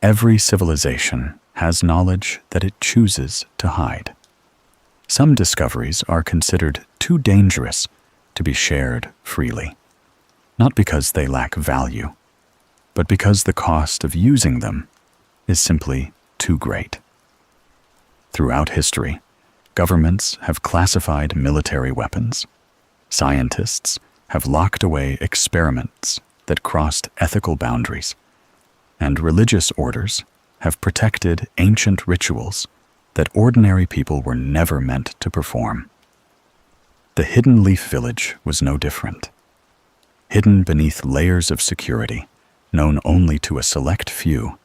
Every civilization has knowledge that it chooses to hide. Some discoveries are considered too dangerous to be shared freely, not because they lack value, but because the cost of using them is simply too great. Throughout history, governments have classified military weapons. Scientists have locked away experiments that crossed ethical boundaries, and religious orders have protected ancient rituals that ordinary people were never meant to perform. The Hidden Leaf Village was no different. Hidden beneath layers of security, known only to a select few,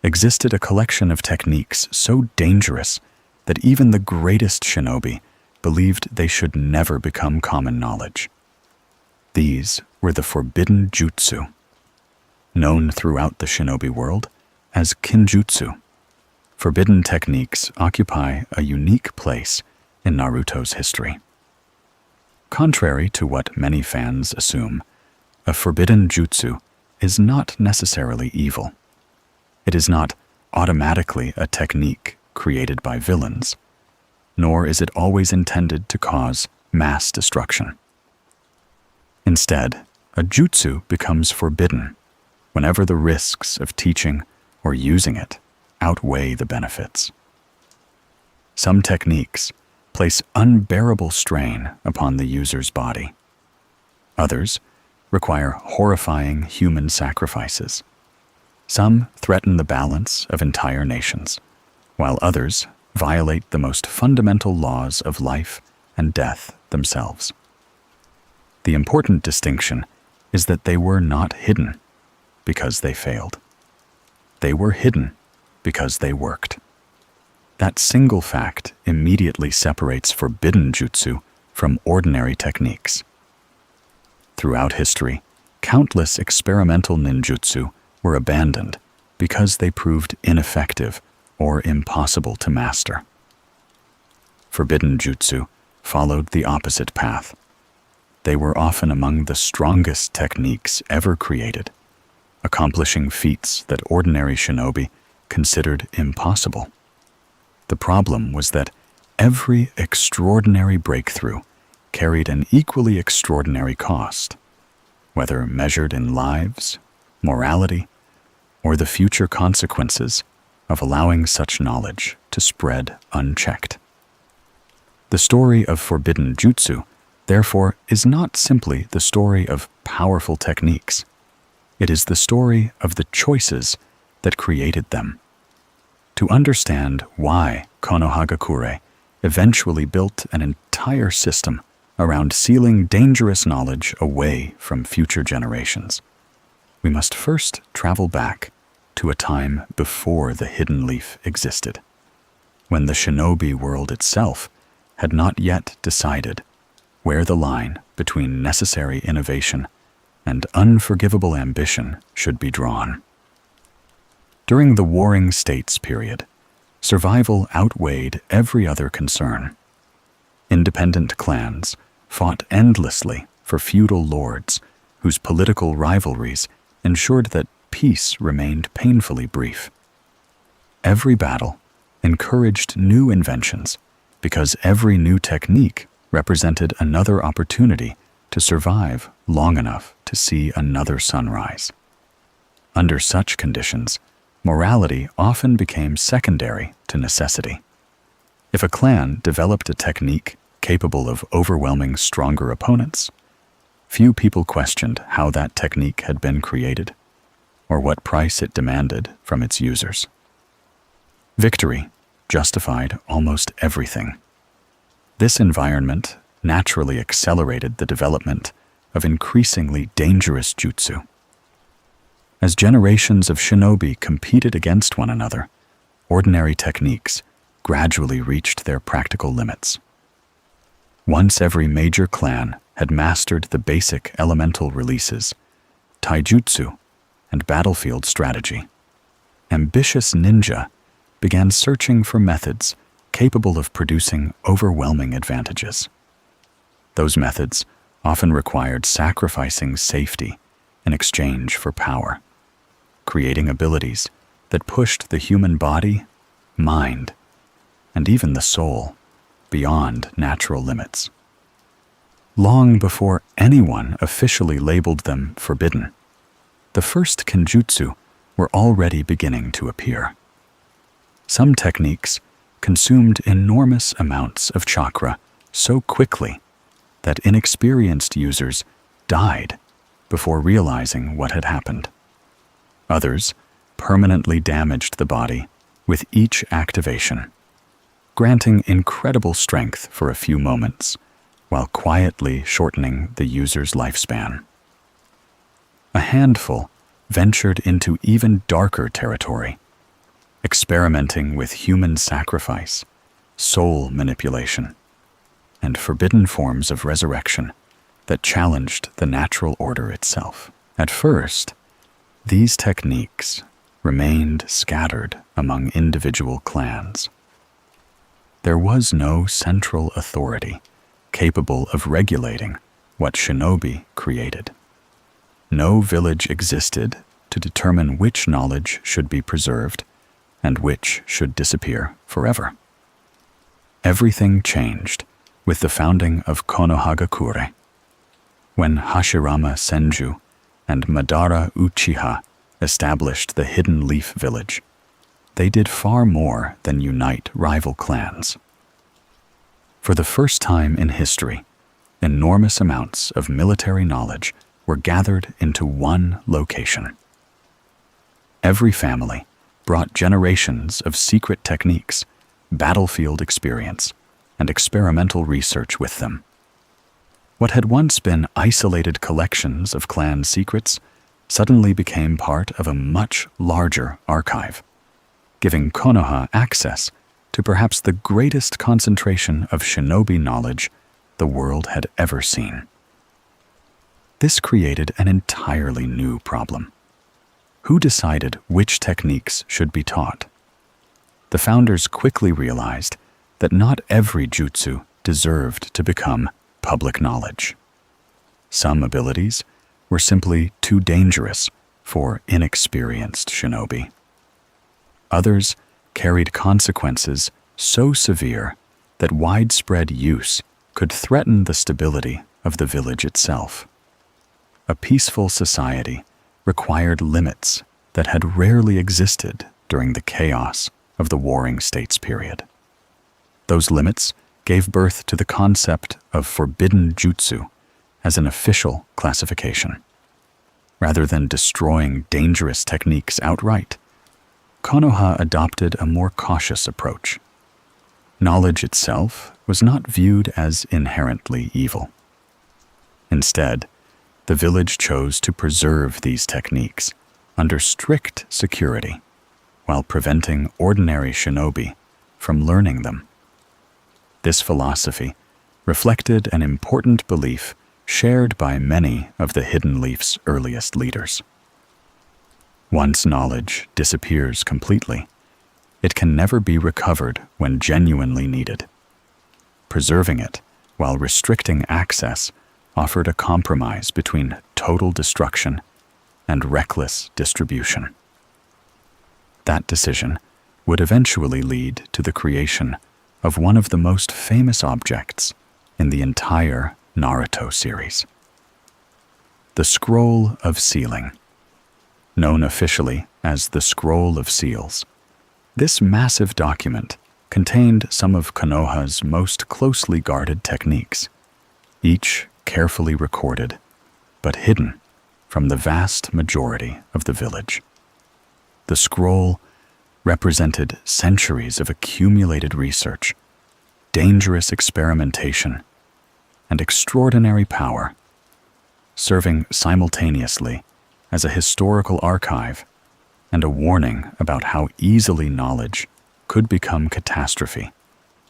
existed a collection of techniques so dangerous that even the greatest shinobi believed they should never become common knowledge. These were the forbidden jutsu, known throughout the shinobi world as kinjutsu. Forbidden techniques occupy a unique place in Naruto's history. Contrary to what many fans assume, a forbidden jutsu is not necessarily evil. It is not automatically a technique created by villains, nor is it always intended to cause mass destruction. Instead, a jutsu becomes forbidden whenever the risks of teaching or using it outweigh the benefits. Some techniques place unbearable strain upon the user's body. Others require horrifying human sacrifices. Some threaten the balance of entire nations, while others violate the most fundamental laws of life and death themselves. The important distinction is that they were not hidden because they failed. They were hidden because they worked. That single fact immediately separates forbidden jutsu from ordinary techniques. Throughout history, countless experimental ninjutsu were abandoned because they proved ineffective or impossible to master. Forbidden jutsu followed the opposite path. They were often among the strongest techniques ever created, accomplishing feats that ordinary shinobi considered impossible. The problem was that every extraordinary breakthrough carried an equally extraordinary cost, whether measured in lives, morality, or the future consequences of allowing such knowledge to spread unchecked. The story of forbidden jutsu, therefore, is not simply the story of powerful techniques. It is the story of the choices that created them. To understand why Konoha eventually built an entire system around sealing dangerous knowledge away from future generations, we must first travel back to a time before the Hidden Leaf existed, when the shinobi world itself had not yet decided where the line between necessary innovation and unforgivable ambition should be drawn. During the Warring States period, survival outweighed every other concern. Independent clans fought endlessly for feudal lords whose political rivalries ensured that peace remained painfully brief. Every battle encouraged new inventions because every new technique represented another opportunity to survive long enough to see another sunrise. Under such conditions, morality often became secondary to necessity. If a clan developed a technique capable of overwhelming stronger opponents, few people questioned how that technique had been created or what price it demanded from its users. Victory justified almost everything. This environment naturally accelerated the development of increasingly dangerous jutsu. As generations of shinobi competed against one another, ordinary techniques gradually reached their practical limits. Once every major clan had mastered the basic elemental releases, taijutsu, and battlefield strategy, ambitious ninja began searching for methods capable of producing overwhelming advantages. Those methods often required sacrificing safety in exchange for power, creating abilities that pushed the human body, mind, and even the soul beyond natural limits. Long before anyone officially labeled them forbidden, the first kenjutsu were already beginning to appear. Some techniques consumed enormous amounts of chakra so quickly that inexperienced users died before realizing what had happened. Others permanently damaged the body with each activation, granting incredible strength for a few moments while quietly shortening the user's lifespan. A handful ventured into even darker territory, experimenting with human sacrifice, soul manipulation, and forbidden forms of resurrection that challenged the natural order itself. At first, these techniques remained scattered among individual clans. There was no central authority capable of regulating what shinobi created. No village existed to determine which knowledge should be preserved and which should disappear forever. Everything changed with the founding of Konoha, when Hashirama Senju and Madara Uchiha established the Hidden Leaf Village. They did far more than unite rival clans. For the first time in history, enormous amounts of military knowledge were gathered into one location. Every family brought generations of secret techniques, battlefield experience, and experimental research with them. What had once been isolated collections of clan secrets suddenly became part of a much larger archive, giving Konoha access to perhaps the greatest concentration of shinobi knowledge the world had ever seen. This created an entirely new problem. Who decided which techniques should be taught? The founders quickly realized that not every jutsu deserved to become public knowledge. Some abilities were simply too dangerous for inexperienced shinobi. Others carried consequences so severe that widespread use could threaten the stability of the village itself. A peaceful society required limits that had rarely existed during the chaos of the Warring States period. Those limits gave birth to the concept of forbidden jutsu as an official classification. Rather than destroying dangerous techniques outright, Konoha adopted a more cautious approach. Knowledge itself was not viewed as inherently evil. Instead, the village chose to preserve these techniques under strict security while preventing ordinary shinobi from learning them. This philosophy reflected an important belief shared by many of the Hidden Leaf's earliest leaders. Once knowledge disappears completely, it can never be recovered when genuinely needed. Preserving it while restricting access offered a compromise between total destruction and reckless distribution. That decision would eventually lead to the creation of one of the most famous objects in the entire Naruto series. The Scroll of Sealing. Known officially as the Scroll of Seals, this massive document contained some of Konoha's most closely guarded techniques, each carefully recorded, but hidden from the vast majority of the village. The scroll represented centuries of accumulated research, dangerous experimentation, and extraordinary power, serving simultaneously as a historical archive and a warning about how easily knowledge could become catastrophe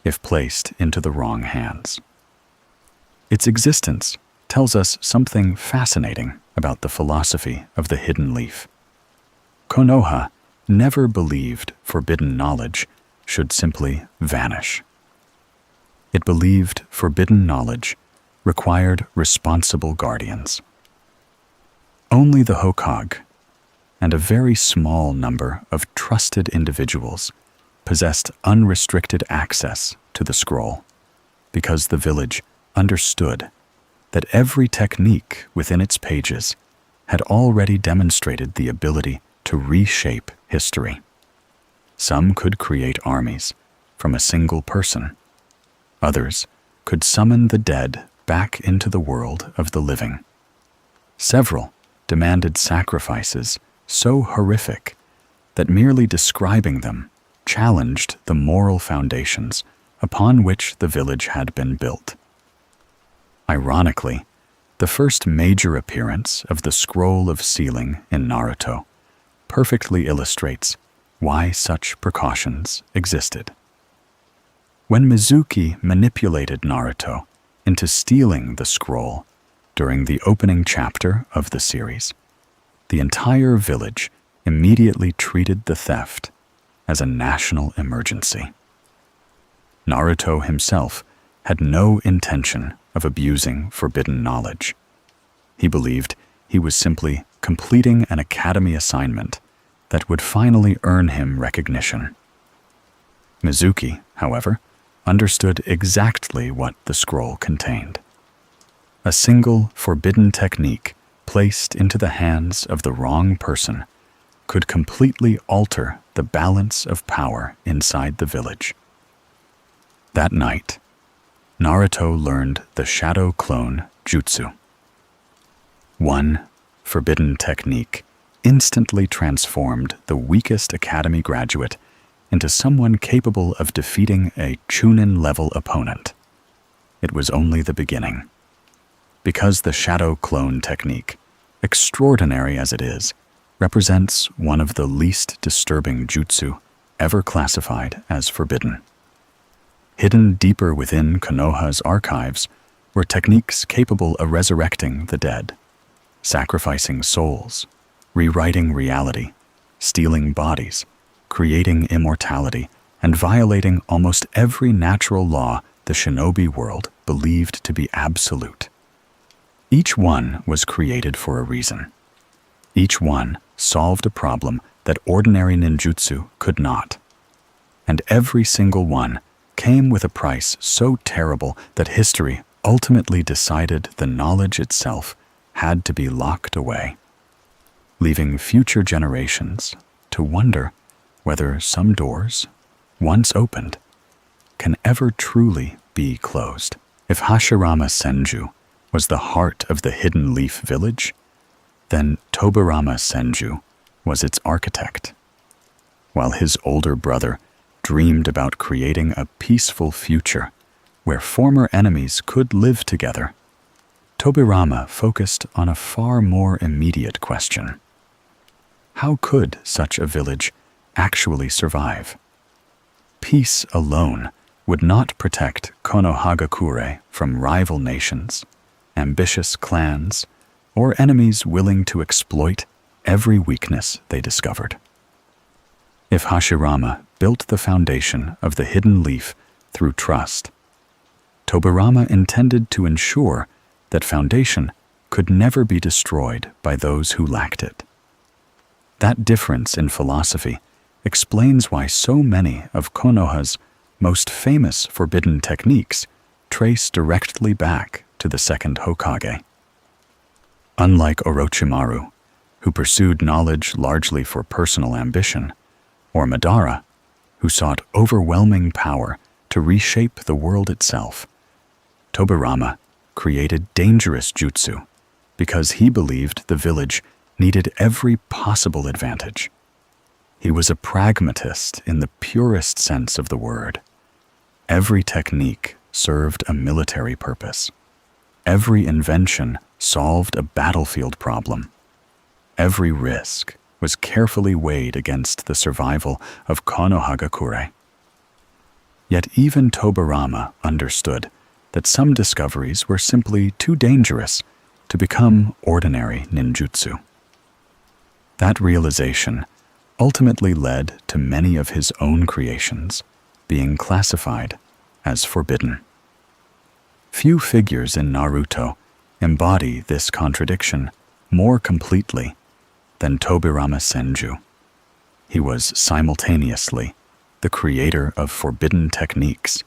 if placed into the wrong hands. Its existence tells us something fascinating about the philosophy of the Hidden Leaf. Konoha never believed forbidden knowledge should simply vanish. It believed forbidden knowledge required responsible guardians. Only the Hokage, and a very small number of trusted individuals possessed unrestricted access to the scroll, because the village understood that every technique within its pages had already demonstrated the ability to reshape history. Some could create armies from a single person. Others could summon the dead back into the world of the living. Several demanded sacrifices so horrific that merely describing them challenged the moral foundations upon which the village had been built. Ironically, the first major appearance of the Scroll of Sealing in Naruto perfectly illustrates why such precautions existed. When Mizuki manipulated Naruto into stealing the scroll during the opening chapter of the series, the entire village immediately treated the theft as a national emergency. Naruto himself had no intention of abusing forbidden knowledge. He believed he was simply completing an academy assignment that would finally earn him recognition. Mizuki, however, understood exactly what the scroll contained. A single forbidden technique placed into the hands of the wrong person could completely alter the balance of power inside the village. That night, Naruto learned the Shadow Clone Jutsu. One forbidden technique instantly transformed the weakest academy graduate into someone capable of defeating a Chunin-level opponent. It was only the beginning. Because the Shadow Clone technique, extraordinary as it is, represents one of the least disturbing jutsu ever classified as forbidden. Hidden deeper within Konoha's archives were techniques capable of resurrecting the dead, sacrificing souls, rewriting reality, stealing bodies, creating immortality, and violating almost every natural law the shinobi world believed to be absolute. Each one was created for a reason. Each one solved a problem that ordinary ninjutsu could not. And every single one came with a price so terrible that history ultimately decided the knowledge itself had to be locked away, leaving future generations to wonder whether some doors, once opened, can ever truly be closed. If Hashirama Senju was the heart of the Hidden Leaf Village, then Tobirama Senju was its architect. While his older brother dreamed about creating a peaceful future where former enemies could live together, Tobirama focused on a far more immediate question. How could such a village actually survive? Peace alone would not protect Konohagakure from rival nations, ambitious clans, or enemies willing to exploit every weakness they discovered. If Hashirama built the foundation of the Hidden Leaf through trust, Tobirama intended to ensure that foundation could never be destroyed by those who lacked it. That difference in philosophy explains why so many of Konoha's most famous forbidden techniques trace directly back to the second Hokage. Unlike Orochimaru, who pursued knowledge largely for personal ambition, or Madara, who sought overwhelming power to reshape the world itself, Tobirama created dangerous jutsu because he believed the village needed every possible advantage. He was a pragmatist in the purest sense of the word. Every technique served a military purpose. Every invention solved a battlefield problem. Every risk was carefully weighed against the survival of Konohagakure. Yet even Tobirama understood that some discoveries were simply too dangerous to become ordinary ninjutsu. That realization ultimately led to many of his own creations being classified as forbidden. Few figures in Naruto embody this contradiction more completely than Tobirama Senju. He was simultaneously the creator of forbidden techniques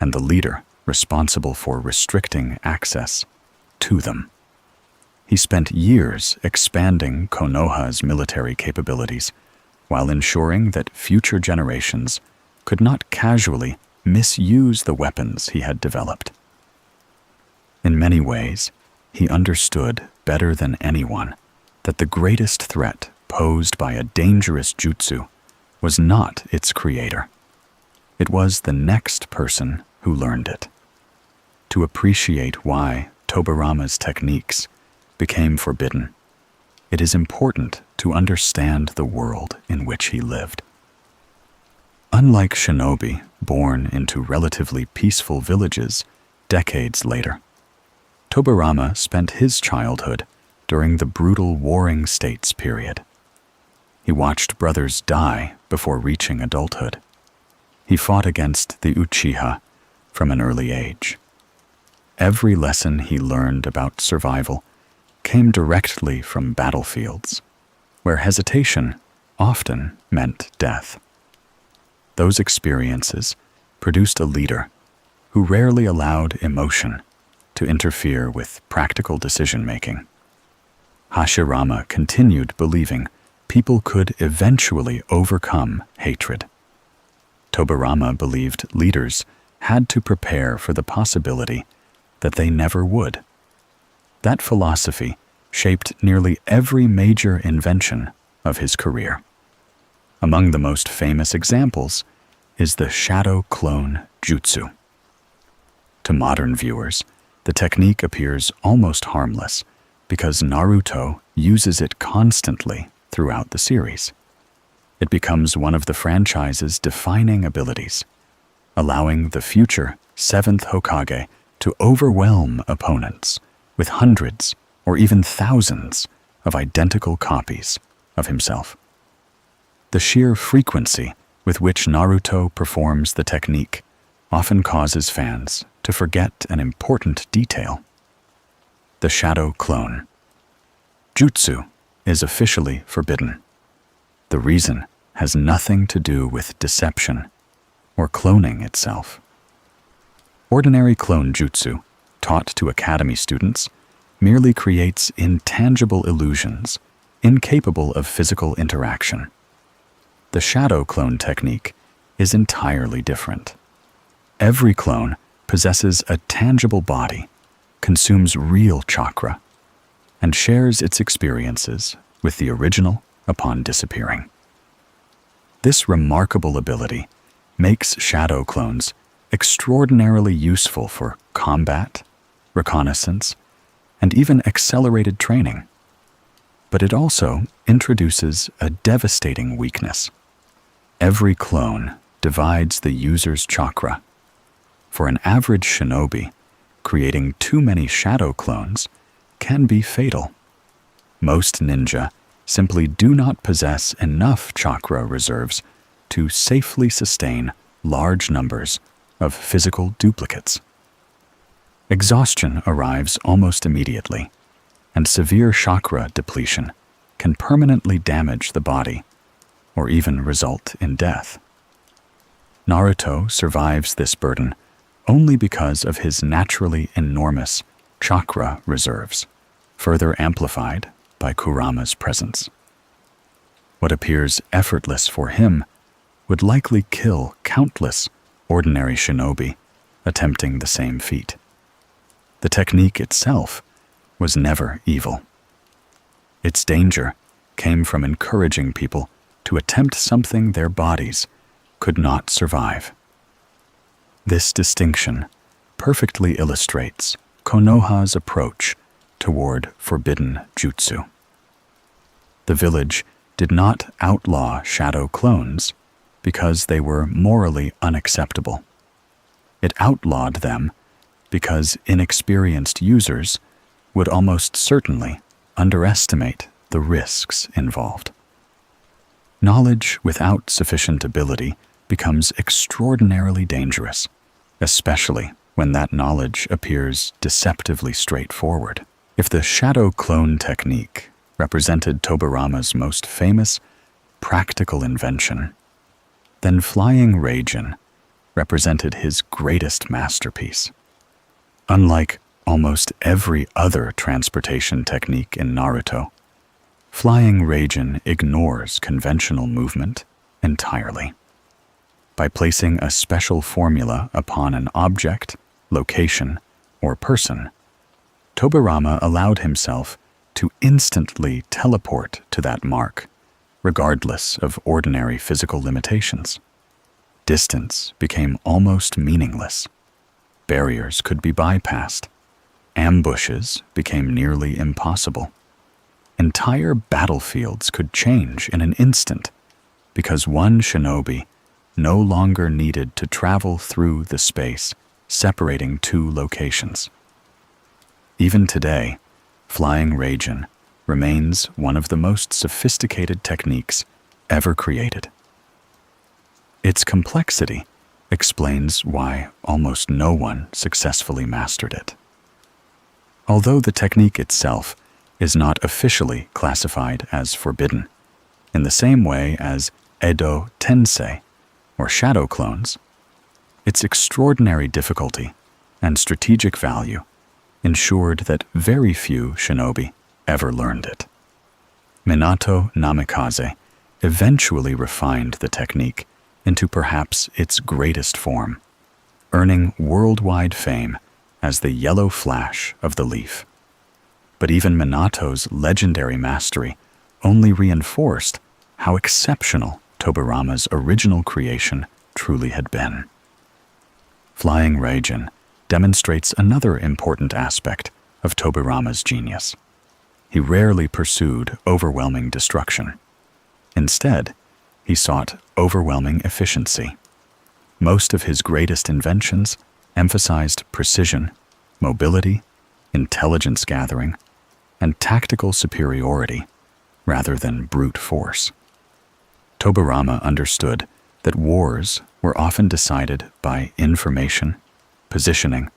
and the leader responsible for restricting access to them. He spent years expanding Konoha's military capabilities while ensuring that future generations could not casually misuse the weapons he had developed. In many ways, he understood better than anyone that the greatest threat posed by a dangerous jutsu was not its creator. It was the next person who learned it. To appreciate why Tobirama's techniques became forbidden, it is important to understand the world in which he lived. Unlike shinobi born into relatively peaceful villages decades later, Tobirama spent his childhood during the brutal Warring States period. He watched brothers die before reaching adulthood. He fought against the Uchiha from an early age. Every lesson he learned about survival came directly from battlefields, where hesitation often meant death. Those experiences produced a leader who rarely allowed emotion to interfere with practical decision-making. Hashirama continued believing people could eventually overcome hatred. Tobirama believed leaders had to prepare for the possibility that they never would. That philosophy shaped nearly every major invention of his career. Among the most famous examples is the shadow clone jutsu. To modern viewers, the technique appears almost harmless because Naruto uses it constantly throughout the series. It becomes one of the franchise's defining abilities, allowing the future 7th Hokage to overwhelm opponents with hundreds or even thousands of identical copies of himself. The sheer frequency with which Naruto performs the technique often causes fans to forget an important detail. The shadow clone. Jutsu is officially forbidden. The reason has nothing to do with deception or cloning itself. Ordinary clone jutsu, taught to academy students, merely creates intangible illusions, incapable of physical interaction. The shadow clone technique is entirely different. Every clone possesses a tangible body, consumes real chakra, and shares its experiences with the original upon disappearing. This remarkable ability makes shadow clones extraordinarily useful for combat, reconnaissance, and even accelerated training. But it also introduces a devastating weakness. Every clone divides the user's chakra. For an average shinobi, creating too many shadow clones can be fatal. Most ninja simply do not possess enough chakra reserves to safely sustain large numbers of physical duplicates. Exhaustion arrives almost immediately, and severe chakra depletion can permanently damage the body or even result in death. Naruto survives this burden only because of his naturally enormous chakra reserves, further amplified by Kurama's presence. What appears effortless for him would likely kill countless ordinary shinobi attempting the same feat. The technique itself was never evil. Its danger came from encouraging people to attempt something their bodies could not survive. This distinction perfectly illustrates Konoha's approach toward forbidden jutsu. The village did not outlaw shadow clones because they were morally unacceptable. It outlawed them because inexperienced users would almost certainly underestimate the risks involved. Knowledge without sufficient ability becomes extraordinarily dangerous, especially when that knowledge appears deceptively straightforward. If the shadow clone technique represented Tobarama's most famous practical invention. Then flying Reijin represented his greatest masterpiece. Unlike almost every other transportation technique in Naruto, flying Reijin ignores conventional movement entirely. By placing a special formula upon an object, location, or person, Tobarama allowed himself to instantly teleport to that mark, regardless of ordinary physical limitations. Distance became almost meaningless. Barriers could be bypassed. Ambushes became nearly impossible. Entire battlefields could change in an instant because one shinobi no longer needed to travel through the space separating two locations. Even today, flying Reijin remains one of the most sophisticated techniques ever created. Its complexity explains why almost no one successfully mastered it. Although the technique itself is not officially classified as forbidden, in the same way as Edo Tensei or shadow clones, its extraordinary difficulty and strategic value ensured that very few shinobi ever learned it. Minato Namikaze eventually refined the technique into perhaps its greatest form, earning worldwide fame as the yellow flash of the leaf. But even Minato's legendary mastery only reinforced how exceptional Tobarama's original creation truly had been. Flying Reijin demonstrates another important aspect of Tobarama's genius. He rarely pursued overwhelming destruction. Instead, he sought overwhelming efficiency. Most of his greatest inventions emphasized precision, mobility, intelligence gathering, and tactical superiority rather than brute force. Tobarama understood that wars were often decided by information, positioning,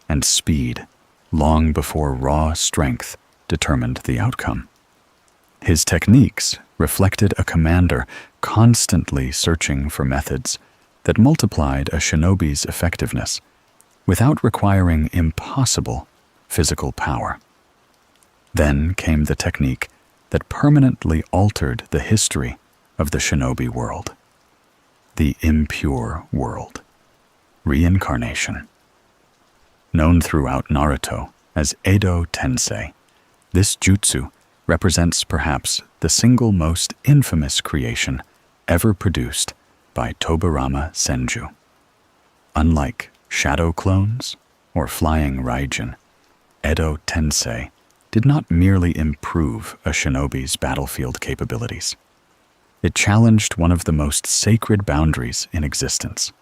and speed long before raw strength determined the outcome. His techniques reflected a commander constantly searching for methods that multiplied a shinobi's effectiveness without requiring impossible physical power. Then came the technique that permanently altered the history of the shinobi world: the impure world, reincarnation. Known throughout Naruto as Edo Tensei, this jutsu represents perhaps the single most infamous creation ever produced by Tobarama Senju. Unlike shadow clones or flying Raijin, Edo Tensei did not merely improve a shinobi's battlefield capabilities. It challenged one of the most sacred boundaries in existence: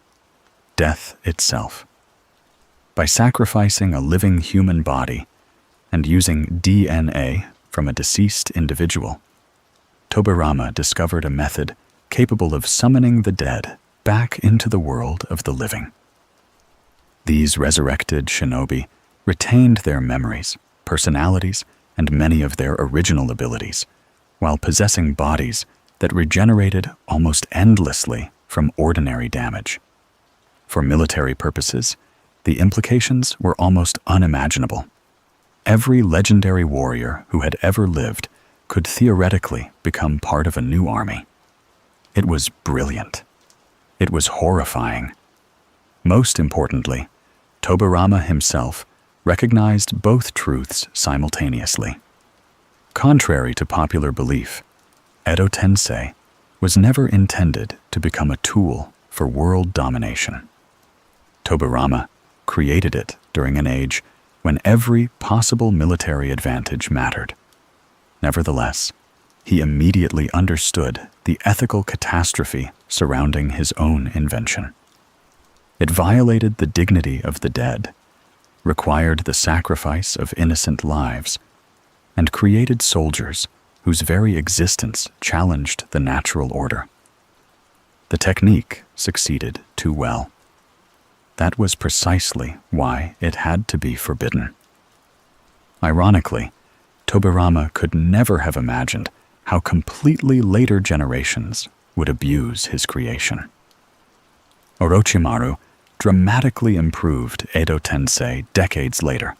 death itself. By sacrificing a living human body and using DNA from a deceased individual, Tobarama discovered a method capable of summoning the dead back into the world of the living. These resurrected shinobi retained their memories, personalities, and many of their original abilities, while possessing bodies that regenerated almost endlessly from ordinary damage. For military purposes, the implications were almost unimaginable. Every legendary warrior who had ever lived could theoretically become part of a new army. It was brilliant. It was horrifying. Most importantly, Tobarama himself recognized both truths simultaneously. Contrary to popular belief, Edo Tensei was never intended to become a tool for world domination. Tobarama created it during an age when every possible military advantage mattered. Nevertheless, he immediately understood the ethical catastrophe surrounding his own invention. It violated the dignity of the dead, required the sacrifice of innocent lives, and created soldiers whose very existence challenged the natural order. The technique succeeded too well. That was precisely why it had to be forbidden. Ironically, Tobirama could never have imagined how completely later generations would abuse his creation. Orochimaru dramatically improved Edo Tensei decades later,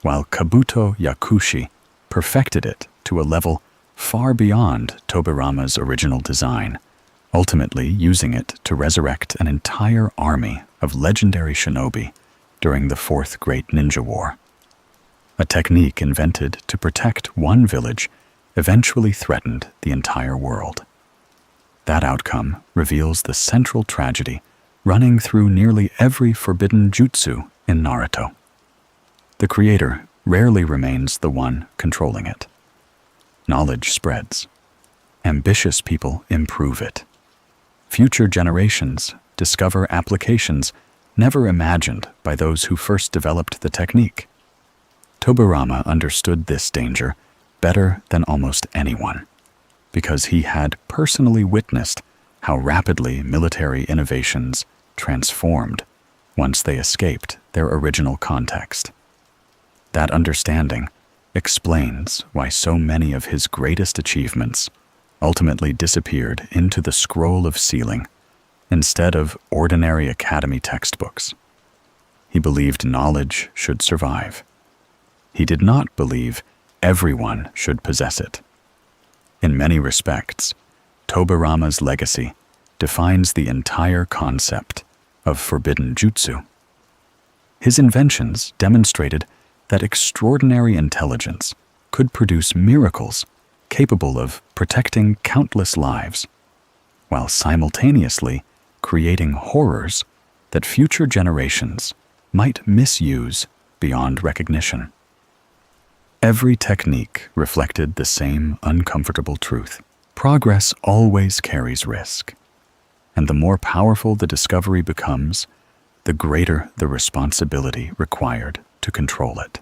while Kabuto Yakushi perfected it to a level far beyond Tobirama's original design, ultimately using it to resurrect an entire army of legendary shinobi during the Fourth Great Ninja War. A technique invented to protect one village eventually threatened the entire world. That outcome reveals the central tragedy running through nearly every forbidden jutsu in Naruto. The creator rarely remains the one controlling it. Knowledge spreads. Ambitious people improve it. Future generations discover applications never imagined by those who first developed the technique. Tobirama understood this danger better than almost anyone, because he had personally witnessed how rapidly military innovations transformed once they escaped their original context. That understanding explains why so many of his greatest achievements ultimately disappeared into the scroll of sealing instead of ordinary academy textbooks. He believed knowledge should survive. He did not believe everyone should possess it. In many respects, Tobirama's legacy defines the entire concept of forbidden jutsu. His inventions demonstrated that extraordinary intelligence could produce miracles capable of protecting countless lives, while simultaneously creating horrors that future generations might misuse beyond recognition. Every technique reflected the same uncomfortable truth. Progress always carries risk, and the more powerful the discovery becomes, the greater the responsibility required to control it.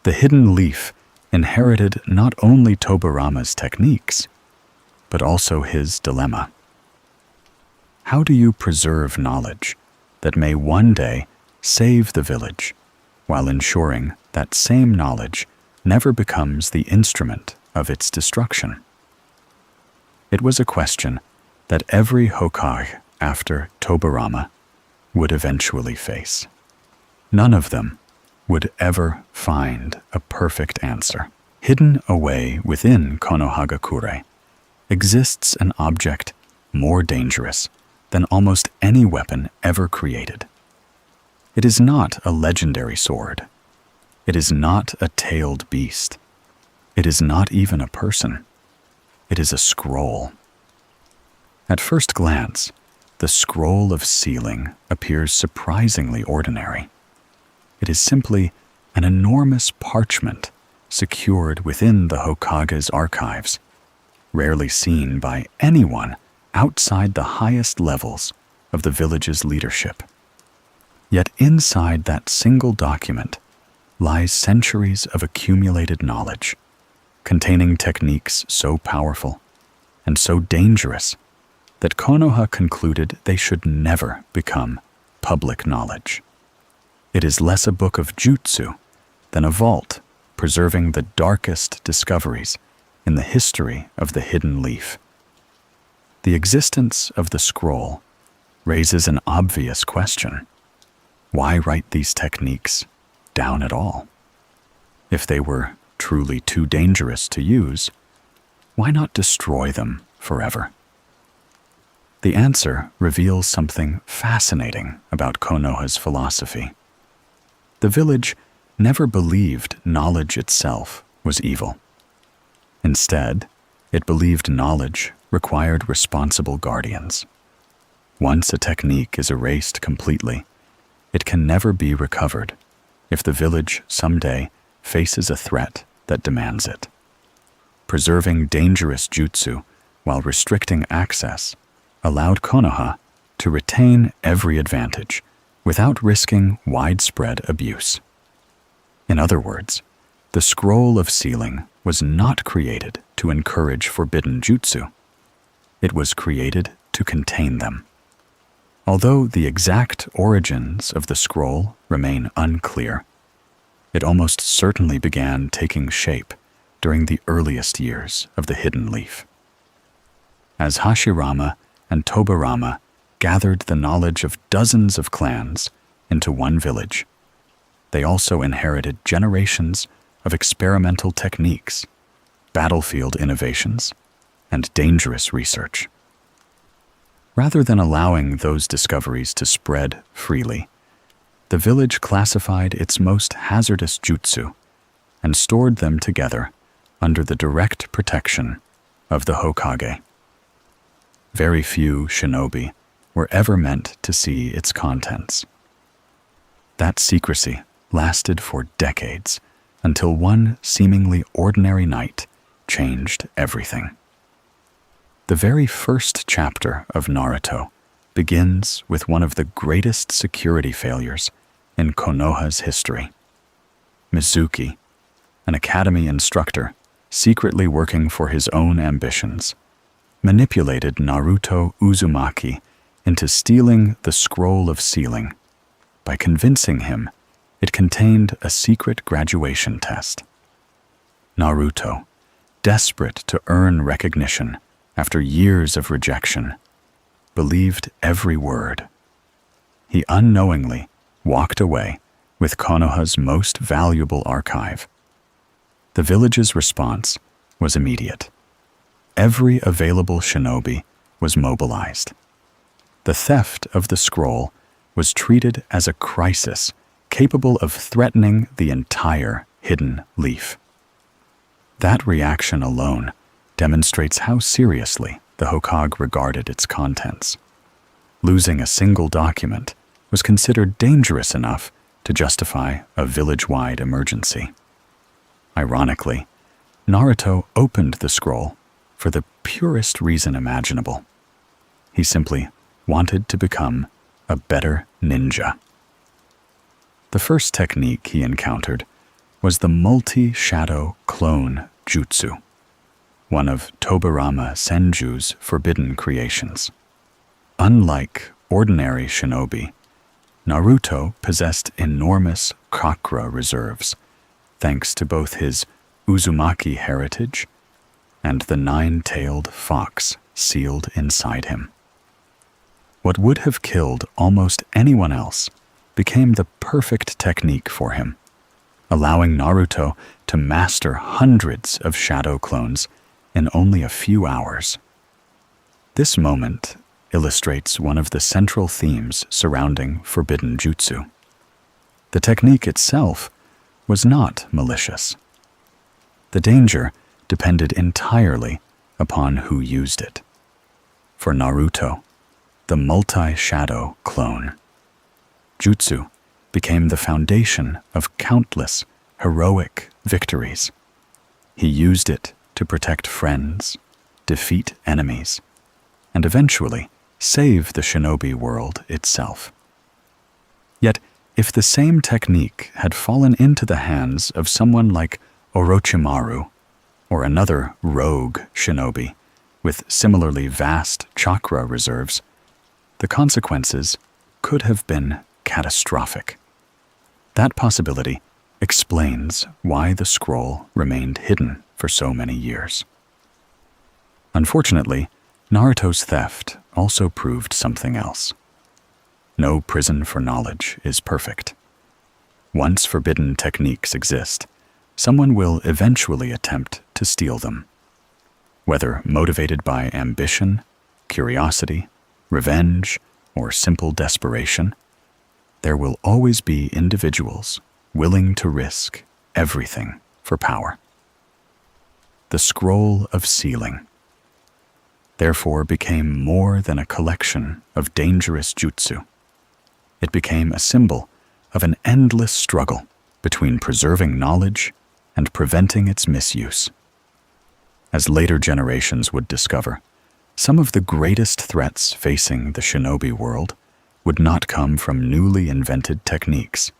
The hidden leaf inherited not only Tobirama's techniques, but also his dilemma. How do you preserve knowledge that may one day save the village, while ensuring that same knowledge never becomes the instrument of its destruction? It was a question that every Hokage after Tobirama would eventually face. None of them would ever find a perfect answer. Hidden away within Konohagakure exists an object more dangerous than almost any weapon ever created. It is not a legendary sword. It is not a tailed beast. It is not even a person. It is a scroll. At first glance, the scroll of sealing appears surprisingly ordinary. It is simply an enormous parchment secured within the Hokage's archives, rarely seen by anyone outside the highest levels of the village's leadership. Yet inside that single document lies centuries of accumulated knowledge, containing techniques so powerful and so dangerous that Konoha concluded they should never become public knowledge. It is less a book of jutsu than a vault preserving the darkest discoveries in the history of the hidden leaf. The existence of the scroll raises an obvious question. Why write these techniques down at all? If they were truly too dangerous to use, why not destroy them forever? The answer reveals something fascinating about Konoha's philosophy. The village never believed knowledge itself was evil. Instead, it believed knowledge required responsible guardians. Once a technique is erased completely, it can never be recovered if the village someday faces a threat that demands it. Preserving dangerous jutsu while restricting access allowed Konoha to retain every advantage without risking widespread abuse. In other words, the scroll of sealing was not created to encourage forbidden jutsu. It was created to contain them. Although the exact origins of the scroll remain unclear, It almost certainly began taking shape during the earliest years of the Hidden Leaf. As Hashirama and Tobirama gathered the knowledge of dozens of clans into one village, they also inherited generations of experimental techniques, battlefield innovations, and dangerous research. Rather than allowing those discoveries to spread freely, the village classified its most hazardous jutsu and stored them together under the direct protection of the Hokage. Very few shinobi were ever meant to see its contents. That secrecy lasted for decades until one seemingly ordinary night changed everything. The very first chapter of Naruto begins with one of the greatest security failures in Konoha's history. Mizuki, an academy instructor secretly working for his own ambitions, manipulated Naruto Uzumaki into stealing the Scroll of Sealing by convincing him it contained a secret graduation test. Naruto, desperate to earn recognition after years of rejection, believed every word. He unknowingly walked away with Konoha's most valuable archive. The village's response was immediate. Every available shinobi was mobilized. The theft of the scroll was treated as a crisis capable of threatening the entire Hidden Leaf. That reaction alone demonstrates how seriously the Hokage regarded its contents. Losing a single document was considered dangerous enough to justify a village-wide emergency. Ironically, Naruto opened the scroll for the purest reason imaginable. He simply wanted to become a better ninja. The first technique he encountered was the multi-shadow clone jutsu, one of Tobirama Senju's forbidden creations. Unlike ordinary shinobi, Naruto possessed enormous chakra reserves, thanks to both his Uzumaki heritage and the nine-tailed fox sealed inside him. What would have killed almost anyone else became the perfect technique for him, allowing Naruto to master hundreds of shadow clones in only a few hours. This moment illustrates one of the central themes surrounding forbidden jutsu. The technique itself was not malicious. The danger depended entirely upon who used it. For Naruto, the multi-shadow clone, jutsu became the foundation of countless heroic victories. He used it to protect friends, defeat enemies, and eventually save the shinobi world itself. Yet, if the same technique had fallen into the hands of someone like Orochimaru or another rogue shinobi with similarly vast chakra reserves, the consequences could have been catastrophic. That possibility explains why the scroll remained hidden for so many years. Unfortunately, Naruto's theft also proved something else. No prison for knowledge is perfect. Once forbidden techniques exist, someone will eventually attempt to steal them. Whether motivated by ambition, curiosity, revenge, or simple desperation, there will always be individuals willing to risk everything for power. The Scroll of Sealing, therefore, became more than a collection of dangerous jutsu. It became a symbol of an endless struggle between preserving knowledge and preventing its misuse. As later generations would discover, some of the greatest threats facing the shinobi world would not come from newly invented techniques.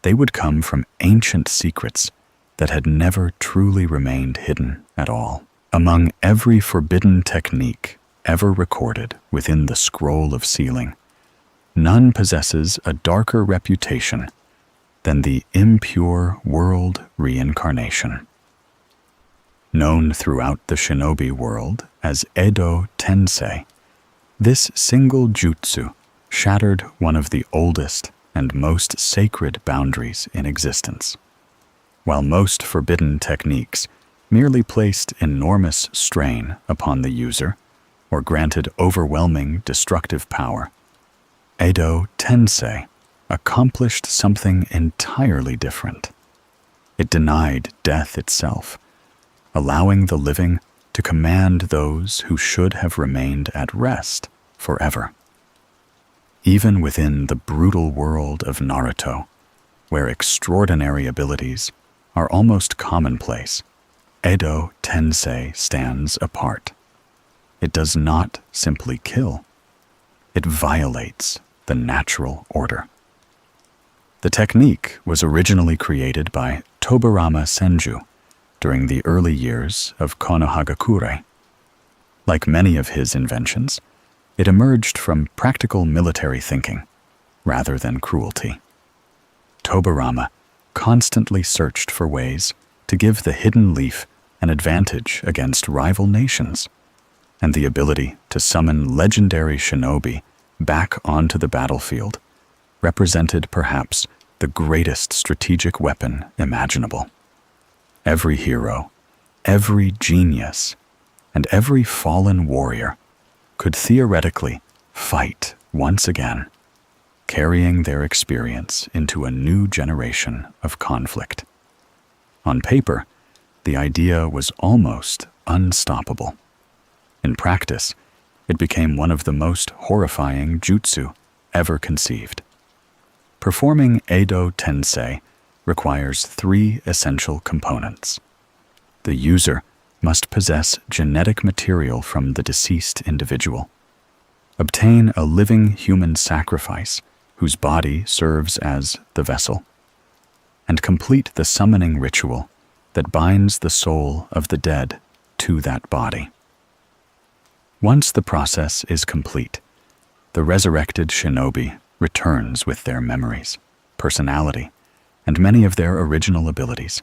They would come from ancient secrets that had never truly remained hidden at all. Among every forbidden technique ever recorded within the Scroll of Sealing, none possesses a darker reputation than the impure world reincarnation. Known throughout the shinobi world as Edo Tensei, this single jutsu shattered one of the oldest and most sacred boundaries in existence. While most forbidden techniques merely placed enormous strain upon the user or granted overwhelming destructive power, Edo Tensei accomplished something entirely different. It denied death itself, allowing the living to command those who should have remained at rest forever. Even within the brutal world of Naruto, where extraordinary abilities are almost commonplace, Edo Tensei stands apart. It does not simply kill. It violates the natural order. The technique was originally created by Tobarama Senju during the early years of Konoha. Like many of his inventions, it emerged from practical military thinking rather than cruelty. Tobarama constantly searched for ways to give the hidden leaf an advantage against rival nations, and the ability to summon legendary shinobi back onto the battlefield represented perhaps the greatest strategic weapon imaginable. Every hero, every genius, and every fallen warrior could theoretically fight once again, carrying their experience into a new generation of conflict. On paper, the idea was almost unstoppable. In practice, it became one of the most horrifying jutsu ever conceived. Performing Edo Tensei requires 3 essential components. The user must possess genetic material from the deceased individual, obtain a living human sacrifice whose body serves as the vessel, and complete the summoning ritual that binds the soul of the dead to that body. Once the process is complete, the resurrected shinobi returns with their memories, personality, and many of their original abilities,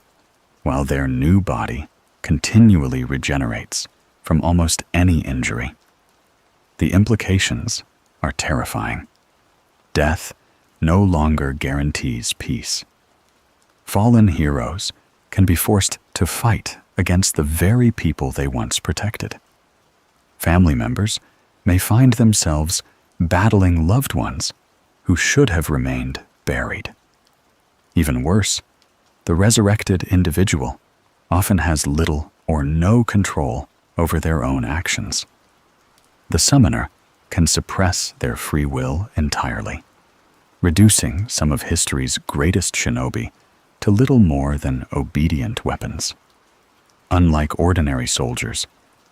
while their new body continually regenerates from almost any injury. The implications are terrifying. Death no longer guarantees peace. Fallen heroes can be forced to fight against the very people they once protected. Family members may find themselves battling loved ones who should have remained buried. Even worse, the resurrected individual often has little or no control over their own actions. The summoner can suppress their free will entirely, reducing some of history's greatest shinobi to little more than obedient weapons. Unlike ordinary soldiers,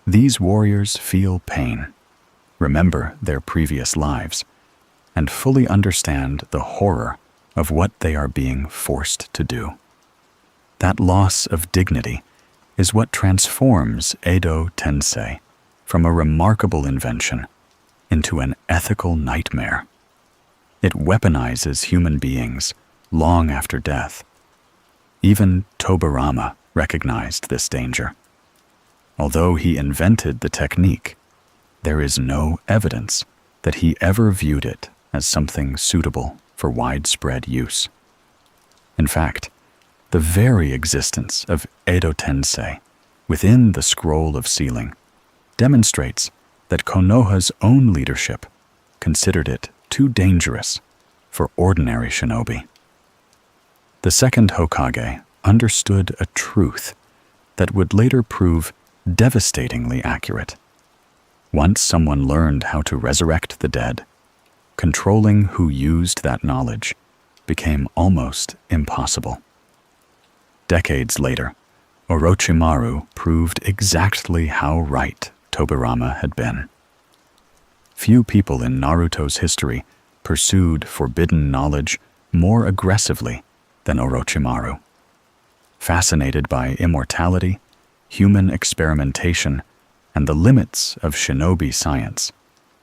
these warriors feel pain, remember their previous lives, and fully understand the horror of what they are being forced to do. That loss of dignity is what transforms Edo Tensei from a remarkable invention into an ethical nightmare. It weaponizes human beings long after death. Even Tobarama recognized this danger. Although he invented the technique, there is no evidence that he ever viewed it as something suitable for widespread use. In fact, the very existence of Edo Tensei within the scroll of sealing demonstrates that Konoha's own leadership considered it too dangerous for ordinary shinobi. The second Hokage understood a truth that would later prove devastatingly accurate. Once someone learned how to resurrect the dead, controlling who used that knowledge became almost impossible. Decades later, Orochimaru proved exactly how right Tobarama had been. Few people in Naruto's history pursued forbidden knowledge more aggressively than Orochimaru. Fascinated by immortality, human experimentation, and the limits of shinobi science,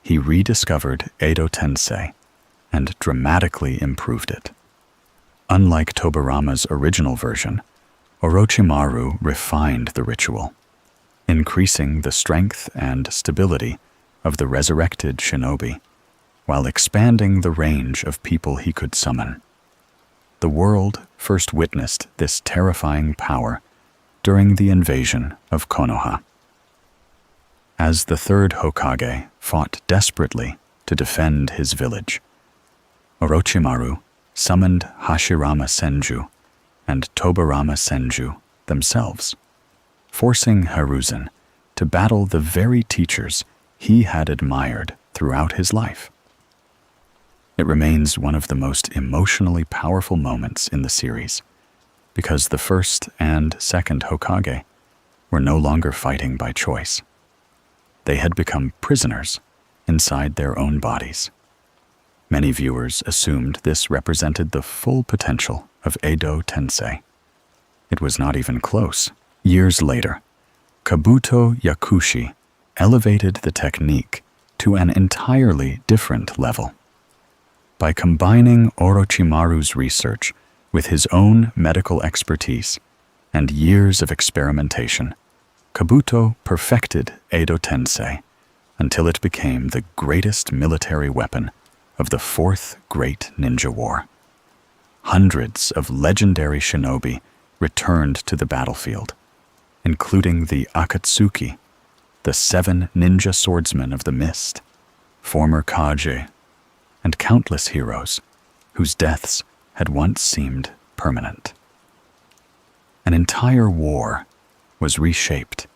he rediscovered Edo Tensei and dramatically improved it. Unlike Tobirama's original version, Orochimaru refined the ritual, increasing the strength and stability of the resurrected shinobi, while expanding the range of people he could summon. The world first witnessed this terrifying power during the invasion of Konoha. As the third Hokage fought desperately to defend his village, Orochimaru summoned Hashirama Senju and Tobirama Senju themselves, forcing Hiruzen to battle the very teachers he had admired throughout his life. It remains one of the most emotionally powerful moments in the series, because the first and second Hokage were no longer fighting by choice. They had become prisoners inside their own bodies. Many viewers assumed this represented the full potential of Edo Tensei. It was not even close. Years later, Kabuto Yakushi elevated the technique to an entirely different level. By combining Orochimaru's research with his own medical expertise and years of experimentation, Kabuto perfected Edo Tensei until it became the greatest military weapon of the Fourth Great Ninja War. Hundreds of legendary shinobi returned to the battlefield, including the Akatsuki, the 7 ninja swordsmen of the mist, former Kage, and countless heroes whose deaths had once seemed permanent. An entire war was reshaped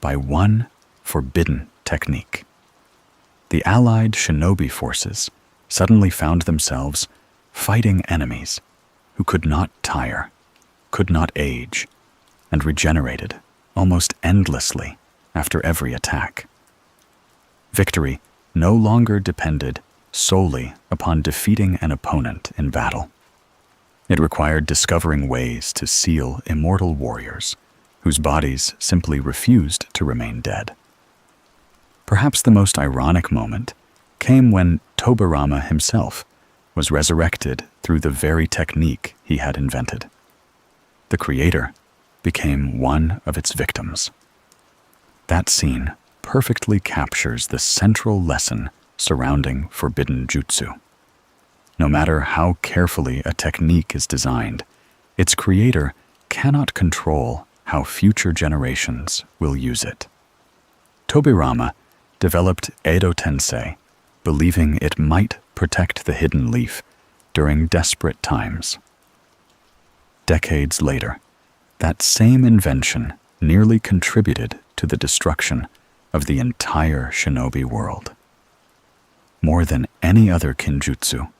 by one forbidden technique. The allied shinobi forces suddenly found themselves fighting enemies who could not tire, could not age, and regenerated almost endlessly after every attack. Victory no longer depended solely upon defeating an opponent in battle. It required discovering ways to seal immortal warriors whose bodies simply refused to remain dead. Perhaps the most ironic moment came when Tobirama himself was resurrected through the very technique he had invented. The creator became one of its victims. That scene perfectly captures the central lesson surrounding forbidden jutsu. No matter how carefully a technique is designed, its creator cannot control how future generations will use it. Tobirama developed Edo Tensei, believing it might protect the hidden leaf during desperate times. Decades later, that same invention nearly contributed to the destruction of the entire shinobi world. More than any other kinjutsu,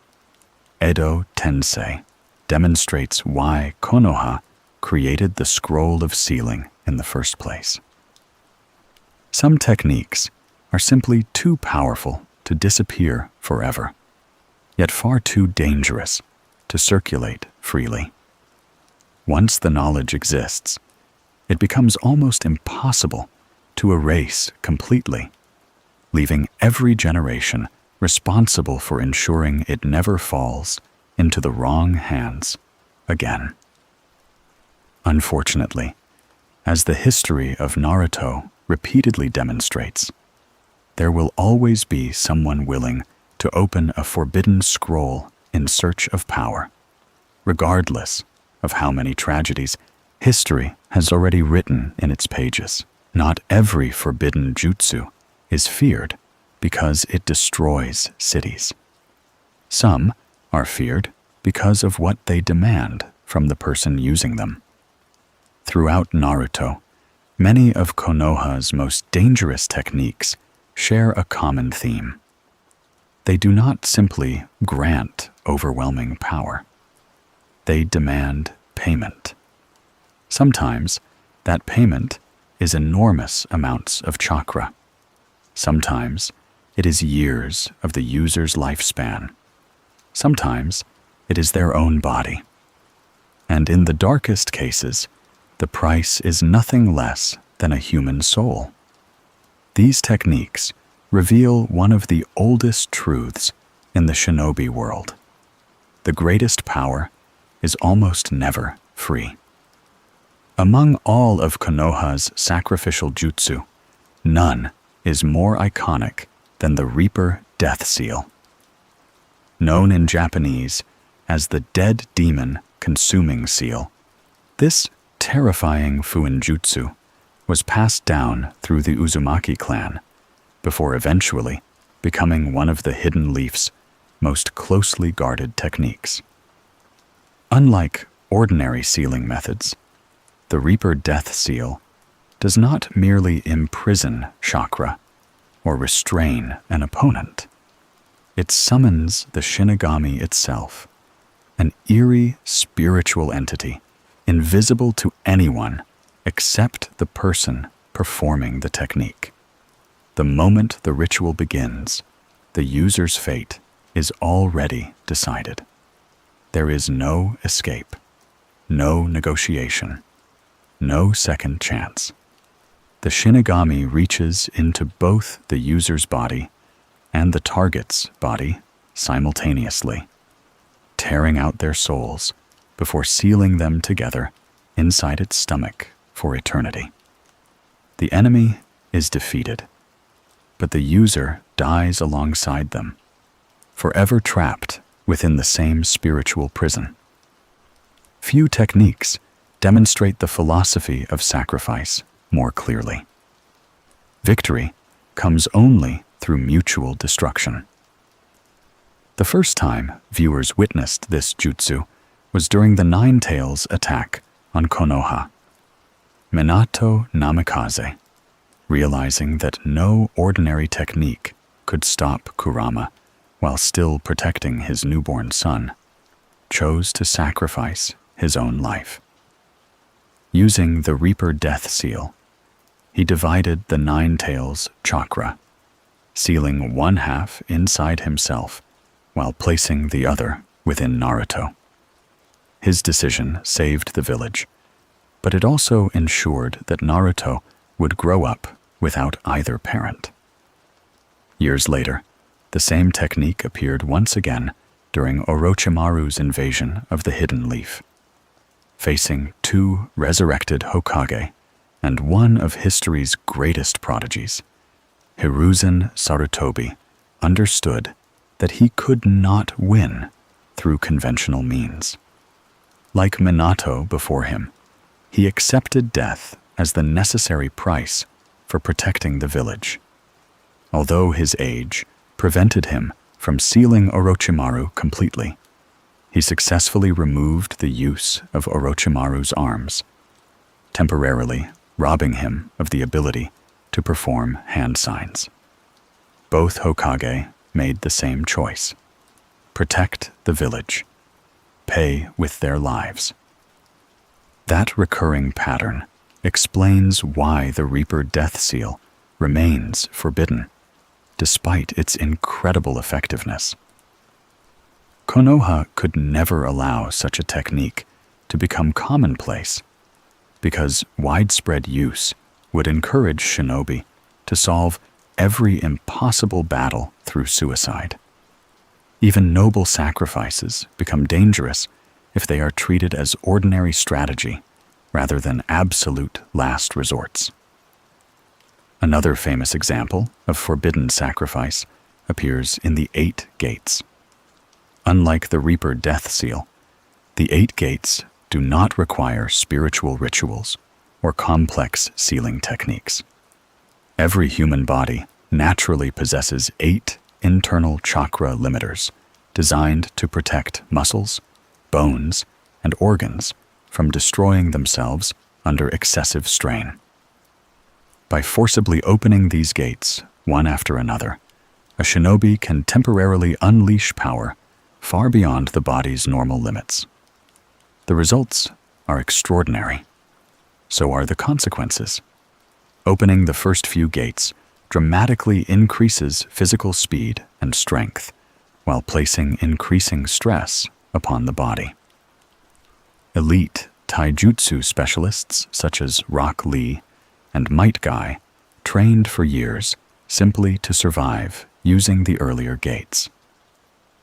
Edo Tensei demonstrates why Konoha created the scroll of sealing in the first place. Some techniques are simply too powerful to disappear forever, yet far too dangerous to circulate freely. Once the knowledge exists, it becomes almost impossible to erase completely, leaving every generation responsible for ensuring it never falls into the wrong hands again. Unfortunately, as the history of Naruto repeatedly demonstrates, there will always be someone willing to open a forbidden scroll in search of power, regardless of how many tragedies history has already written in its pages. Not every forbidden jutsu is feared because it destroys cities. Some are feared because of what they demand from the person using them. Throughout Naruto, many of Konoha's most dangerous techniques share a common theme. They do not simply grant overwhelming power. They demand payment. Sometimes that payment is enormous amounts of chakra. Sometimes it is years of the user's lifespan. Sometimes it is their own body. And in the darkest cases, the price is nothing less than a human soul. These techniques reveal one of the oldest truths in the shinobi world. The greatest power is almost never free. Among all of Konoha's sacrificial jutsu, none is more iconic than the Reaper Death Seal. Known in Japanese as the Dead Demon Consuming Seal, this terrifying fuinjutsu was passed down through the Uzumaki clan before eventually becoming one of the Hidden Leaf's most closely guarded techniques. Unlike ordinary sealing methods, the Reaper Death Seal does not merely imprison chakra or restrain an opponent. It summons the Shinigami itself, an eerie spiritual entity invisible to anyone except the person performing the technique. The moment the ritual begins, the user's fate is already decided. There is no escape, no negotiation, no second chance. The Shinigami reaches into both the user's body and the target's body simultaneously, tearing out their souls before sealing them together inside its stomach for eternity. The enemy is defeated, but the user dies alongside them, forever trapped within the same spiritual prison. Few techniques demonstrate the philosophy of sacrifice more clearly. Victory comes only through mutual destruction. The first time viewers witnessed this jutsu was during the Nine Tails attack on Konoha. Minato Namikaze, realizing that no ordinary technique could stop Kurama while still protecting his newborn son, chose to sacrifice his own life. Using the Reaper Death Seal, he divided the Nine Tails chakra, sealing one half inside himself while placing the other within Naruto. His decision saved the village, but it also ensured that Naruto would grow up without either parent. Years later, the same technique appeared once again during Orochimaru's invasion of the Hidden Leaf. Facing two resurrected Hokage and one of history's greatest prodigies, Hiruzen Sarutobi understood that he could not win through conventional means. Like Minato before him, he accepted death as the necessary price for protecting the village. Although his age prevented him from sealing Orochimaru completely, he successfully removed the use of Orochimaru's arms, temporarily robbing him of the ability to perform hand signs. Both Hokage made the same choice: protect the village, pay with their lives. That recurring pattern explains why the Reaper Death Seal remains forbidden, despite its incredible effectiveness. Konoha could never allow such a technique to become commonplace, because widespread use would encourage shinobi to solve every impossible battle through suicide. Even noble sacrifices become dangerous if they are treated as ordinary strategy rather than absolute last resorts. Another famous example of forbidden sacrifice appears in the 8 Gates. Unlike the Reaper Death Seal, the 8 Gates do not require spiritual rituals or complex sealing techniques. Every human body naturally possesses 8 internal chakra limiters designed to protect muscles, bones, and organs from destroying themselves under excessive strain. By forcibly opening these gates, one after another, a shinobi can temporarily unleash power far beyond the body's normal limits. The results are extraordinary. So are the consequences. Opening the first few gates dramatically increases physical speed and strength, while placing increasing stress upon the body. Elite taijutsu specialists such as Rock Lee and Might Guy trained for years simply to survive using the earlier gates.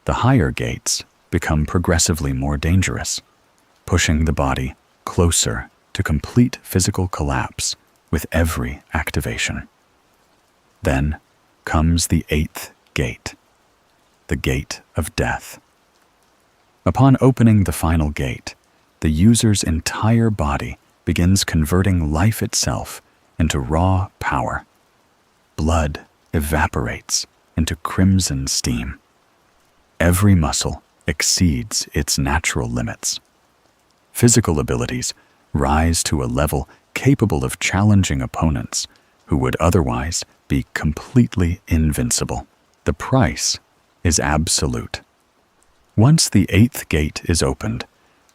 The higher gates become progressively more dangerous, pushing the body closer to complete physical collapse with every activation. Then comes the 8th gate, the gate of death. Upon opening the final gate, the user's entire body begins converting life itself into raw power. Blood evaporates into crimson steam. Every muscle exceeds its natural limits. Physical abilities rise to a level capable of challenging opponents who would otherwise be completely invincible. The price is absolute. Once the 8th gate is opened,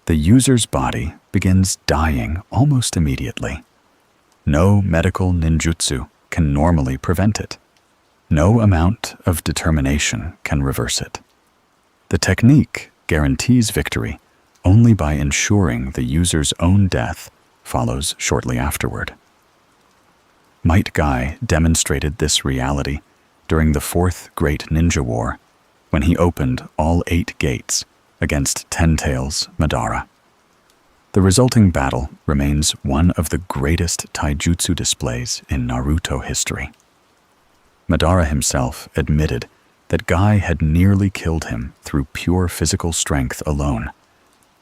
the user's body begins dying almost immediately. No medical ninjutsu can normally prevent it. No amount of determination can reverse it. The technique guarantees victory only by ensuring the user's own death follows shortly afterward. Might Guy demonstrated this reality during the 4th Great Ninja War when he opened all 8 gates against Ten-Tails Madara. The resulting battle remains one of the greatest taijutsu displays in Naruto history. Madara himself admitted that Guy had nearly killed him through pure physical strength alone,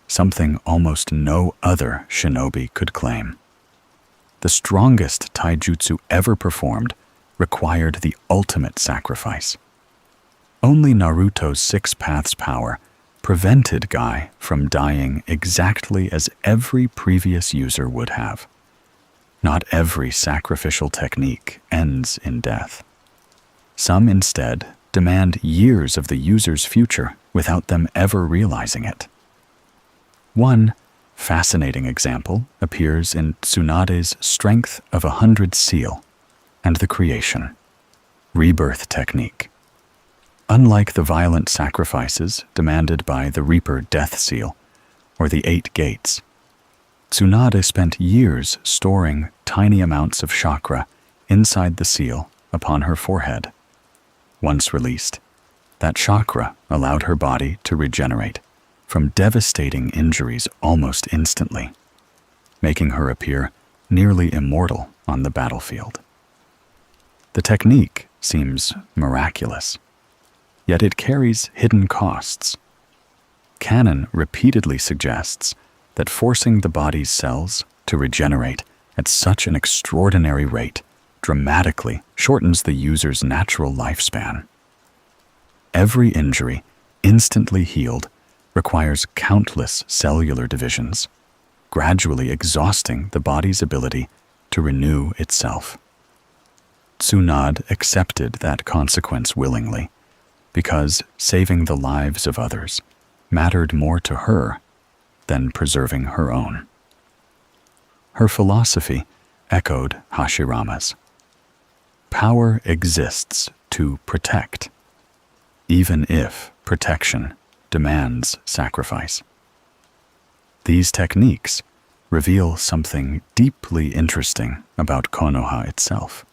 something almost no other shinobi could claim. The strongest taijutsu ever performed required the ultimate sacrifice. Only Naruto's 6 paths power prevented Guy from dying exactly as every previous user would have. Not every sacrificial technique ends in death. Some instead demand years of the user's future without them ever realizing it. One fascinating example appears in Tsunade's Strength of 100 Seal and the Creation Rebirth technique. Unlike the violent sacrifices demanded by the Reaper Death Seal or the 8 gates, Tsunade spent years storing tiny amounts of chakra inside the seal upon her forehead. Once released, that chakra allowed her body to regenerate from devastating injuries almost instantly, making her appear nearly immortal on the battlefield. The technique seems miraculous, yet it carries hidden costs. Canon repeatedly suggests that forcing the body's cells to regenerate at such an extraordinary rate dramatically shortens the user's natural lifespan. Every injury, instantly healed, requires countless cellular divisions, gradually exhausting the body's ability to renew itself. Tsunade accepted that consequence willingly, because saving the lives of others mattered more to her than preserving her own. Her philosophy echoed Hashirama's. Power exists to protect, even if protection demands sacrifice. These techniques reveal something deeply interesting about Konoha itself.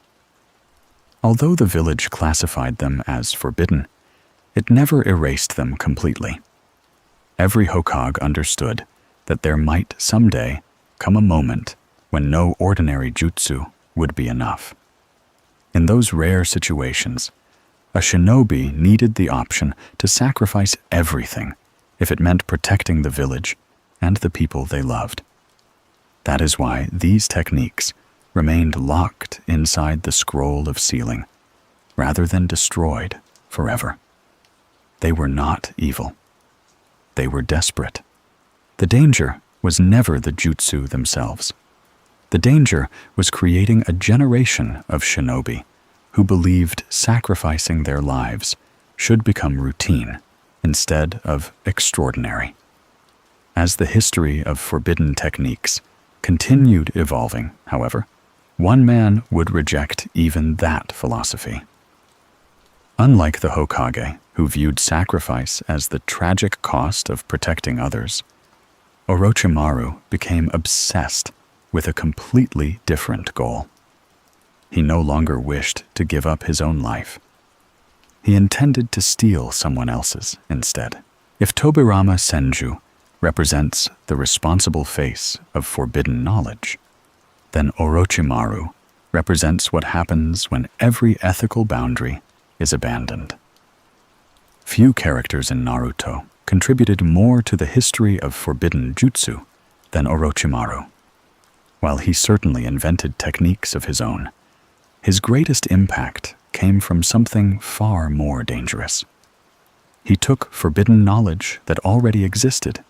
Although the village classified them as forbidden, it never erased them completely. Every Hokage understood that there might someday come a moment when no ordinary jutsu would be enough. In those rare situations, a shinobi needed the option to sacrifice everything if it meant protecting the village and the people they loved. That is why these techniques remained locked inside the scroll of sealing, rather than destroyed forever. They were not evil. They were desperate. The danger was never the jutsu themselves. The danger was creating a generation of shinobi who believed sacrificing their lives should become routine instead of extraordinary. As the history of forbidden techniques continued evolving, however, one man would reject even that philosophy. Unlike the Hokage, who viewed sacrifice as the tragic cost of protecting others, Orochimaru became obsessed with a completely different goal. He no longer wished to give up his own life. He intended to steal someone else's instead. If Tobirama Senju represents the responsible face of forbidden knowledge, then Orochimaru represents what happens when every ethical boundary is abandoned. Few characters in Naruto contributed more to the history of forbidden jutsu than Orochimaru. While he certainly invented techniques of his own, his greatest impact came from something far more dangerous. He took forbidden knowledge that already existed,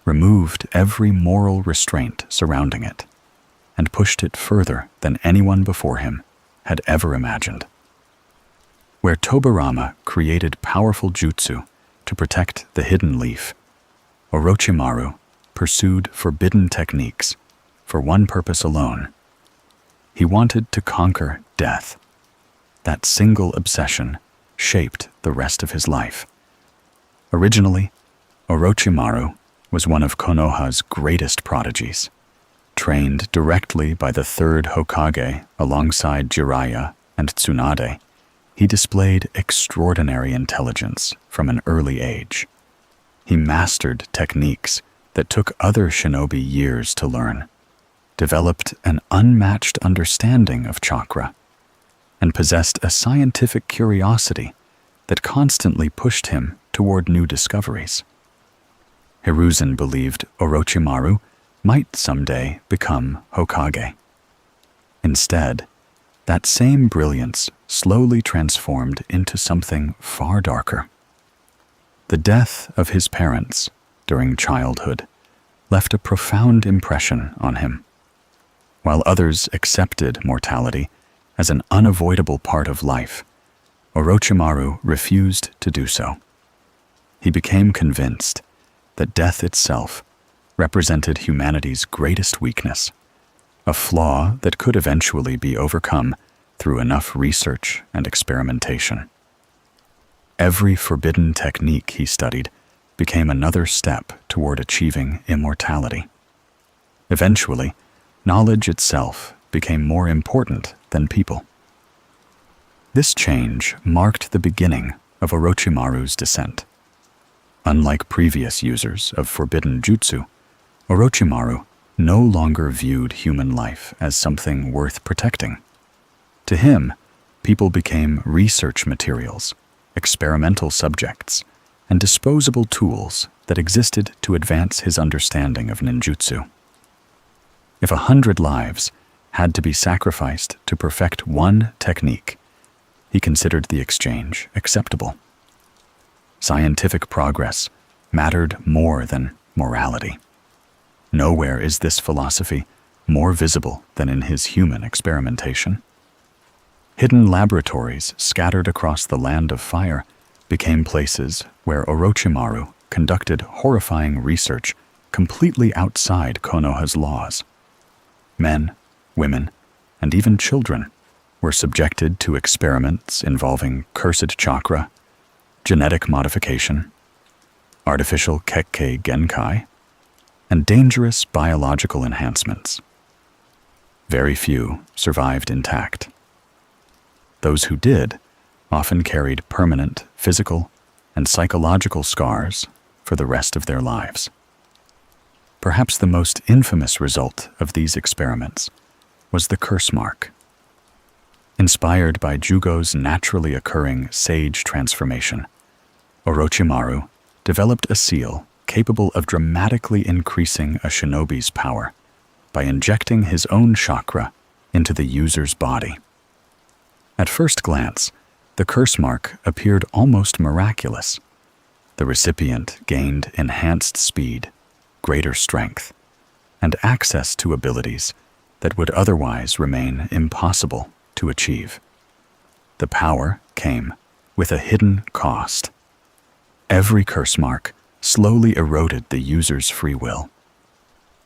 removed every moral restraint surrounding it, and pushed it further than anyone before him had ever imagined. Where Tobirama created powerful jutsu to protect the hidden leaf, Orochimaru pursued forbidden techniques for one purpose alone. He wanted to conquer death. That single obsession shaped the rest of his life. Originally, Orochimaru was one of Konoha's greatest prodigies. Trained directly by the third Hokage alongside Jiraiya and Tsunade, he displayed extraordinary intelligence from an early age. He mastered techniques that took other shinobi years to learn, developed an unmatched understanding of chakra, and possessed a scientific curiosity that constantly pushed him toward new discoveries. Hiruzen believed Orochimaru might someday become Hokage. Instead, that same brilliance slowly transformed into something far darker. The death of his parents during childhood left a profound impression on him. While others accepted mortality as an unavoidable part of life, Orochimaru refused to do so. He became convinced that death itself represented humanity's greatest weakness, a flaw that could eventually be overcome through enough research and experimentation. Every forbidden technique he studied became another step toward achieving immortality. Eventually, knowledge itself became more important than people. This change marked the beginning of Orochimaru's descent. Unlike previous users of forbidden jutsu, Orochimaru no longer viewed human life as something worth protecting. To him, people became research materials, experimental subjects, and disposable tools that existed to advance his understanding of ninjutsu. If 100 lives had to be sacrificed to perfect one technique, he considered the exchange acceptable. Scientific progress mattered more than morality. Nowhere is this philosophy more visible than in his human experimentation. Hidden laboratories scattered across the land of fire became places where Orochimaru conducted horrifying research completely outside Konoha's laws. Men, women, and even children were subjected to experiments involving cursed chakra, genetic modification, artificial Kekkei Genkai, and dangerous biological enhancements. Very few survived intact. Those who did often carried permanent physical and psychological scars for the rest of their lives. Perhaps the most infamous result of these experiments was the curse mark. Inspired by Jugo's naturally occurring sage transformation, Orochimaru developed a seal capable of dramatically increasing a shinobi's power by injecting his own chakra into the user's body. At first glance, the curse mark appeared almost miraculous. The recipient gained enhanced speed, greater strength, and access to abilities that would otherwise remain impossible to achieve. The power came with a hidden cost. Every curse mark slowly eroded the user's free will.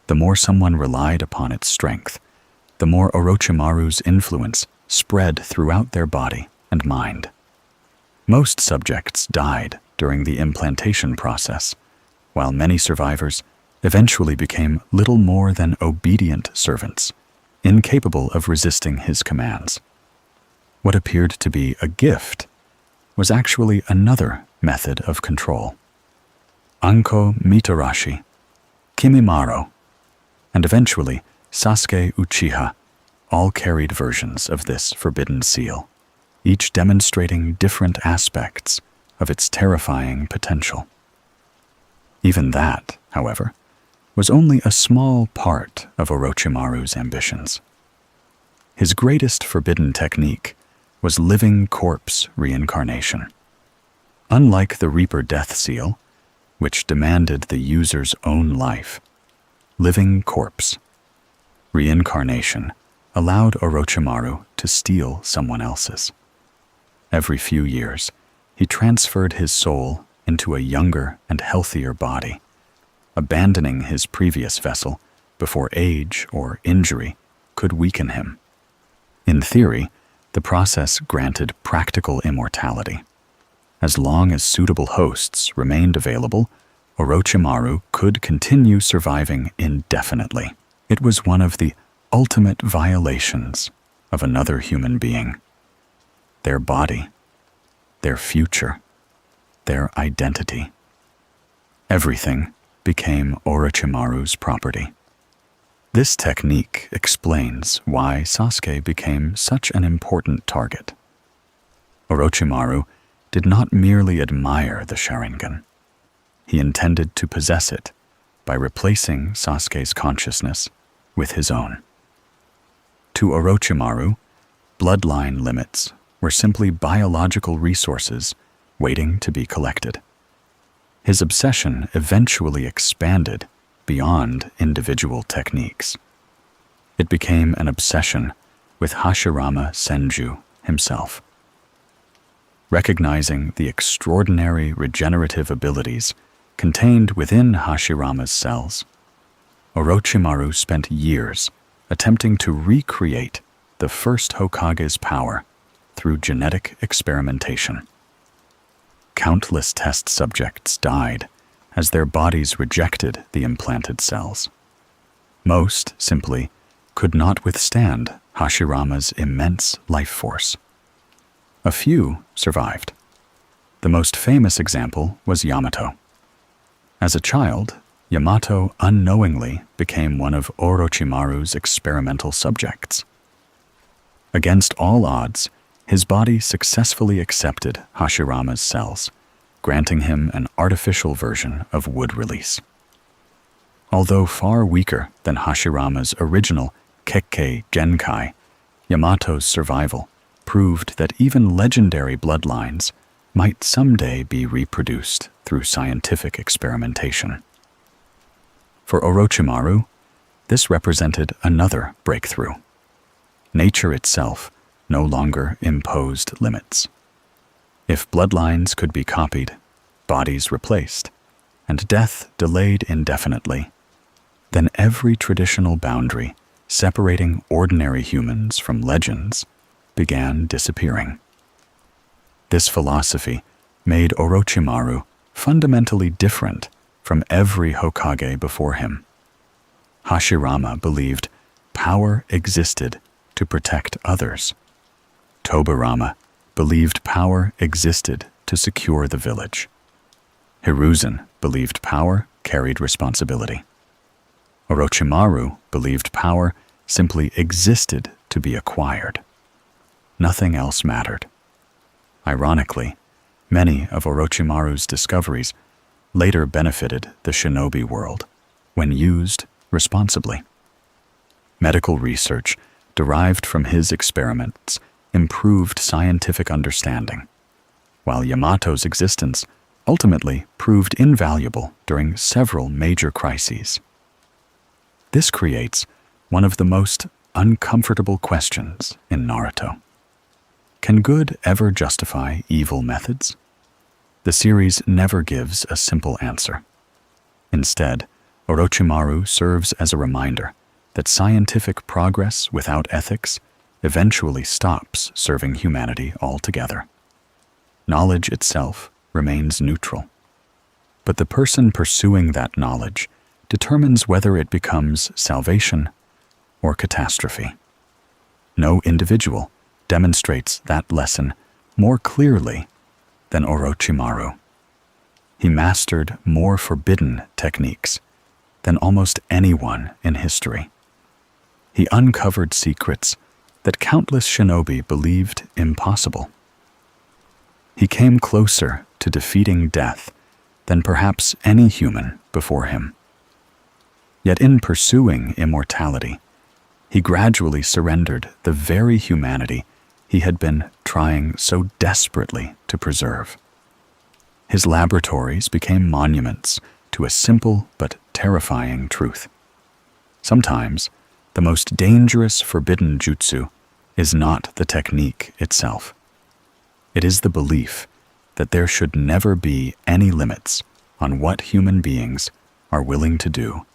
The more someone relied upon its strength, the more Orochimaru's influence spread throughout their body and mind. Most subjects died during the implantation process, while many survivors eventually became little more than obedient servants, incapable of resisting his commands. What appeared to be a gift was actually another method of control. Anko Mitarashi, Kimimaro, and eventually Sasuke Uchiha all carried versions of this forbidden seal, each demonstrating different aspects of its terrifying potential. Even that, however, was only a small part of Orochimaru's ambitions. His greatest forbidden technique was living corpse reincarnation. Unlike the Reaper Death Seal, which demanded the user's own life, living corpse reincarnation allowed Orochimaru to steal someone else's. Every few years, he transferred his soul into a younger and healthier body, abandoning his previous vessel before age or injury could weaken him. In theory, the process granted practical immortality. As long as suitable hosts remained available, Orochimaru could continue surviving indefinitely. It was one of the ultimate violations of another human being. Their body, their future, their identity. Everything became Orochimaru's property. This technique explains why Sasuke became such an important target. Orochimaru did not merely admire the Sharingan. He intended to possess it by replacing Sasuke's consciousness with his own. To Orochimaru, bloodline limits were simply biological resources waiting to be collected. His obsession eventually expanded beyond individual techniques. It became an obsession with Hashirama Senju himself. Recognizing the extraordinary regenerative abilities contained within Hashirama's cells, Orochimaru spent years attempting to recreate the first Hokage's power through genetic experimentation. Countless test subjects died as their bodies rejected the implanted cells. Most, simply, could not withstand Hashirama's immense life force. A few survived. The most famous example was Yamato. As a child, Yamato unknowingly became one of Orochimaru's experimental subjects. Against all odds, his body successfully accepted Hashirama's cells, granting him an artificial version of wood release. Although far weaker than Hashirama's original Kekkei Genkai, Yamato's survival proved that even legendary bloodlines might someday be reproduced through scientific experimentation. For Orochimaru, this represented another breakthrough. Nature itself no longer imposed limits. If bloodlines could be copied, bodies replaced, and death delayed indefinitely, then every traditional boundary separating ordinary humans from legends began disappearing. This philosophy made Orochimaru fundamentally different from every Hokage before him. Hashirama believed power existed to protect others. Tobirama believed power existed to secure the village. Hiruzen believed power carried responsibility. Orochimaru believed power simply existed to be acquired. Nothing else mattered. Ironically, many of Orochimaru's discoveries later benefited the shinobi world when used responsibly. Medical research derived from his experiments improved scientific understanding, while Yamato's existence ultimately proved invaluable during several major crises. This creates one of the most uncomfortable questions in Naruto. Can good ever justify evil methods? The series never gives a simple answer. Instead, Orochimaru serves as a reminder that scientific progress without ethics eventually stops serving humanity altogether. Knowledge itself remains neutral, but the person pursuing that knowledge determines whether it becomes salvation or catastrophe. No individual demonstrates that lesson more clearly than Orochimaru. he mastered more forbidden techniques than almost anyone in history. He uncovered secrets that countless shinobi believed impossible. He came closer to defeating death than perhaps any human before him. Yet in pursuing immortality, he gradually surrendered the very humanity he had been trying so desperately to preserve. His laboratories became monuments to a simple but terrifying truth. Sometimes, the most dangerous forbidden jutsu is not the technique itself. It is the belief that there should never be any limits on what human beings are willing to do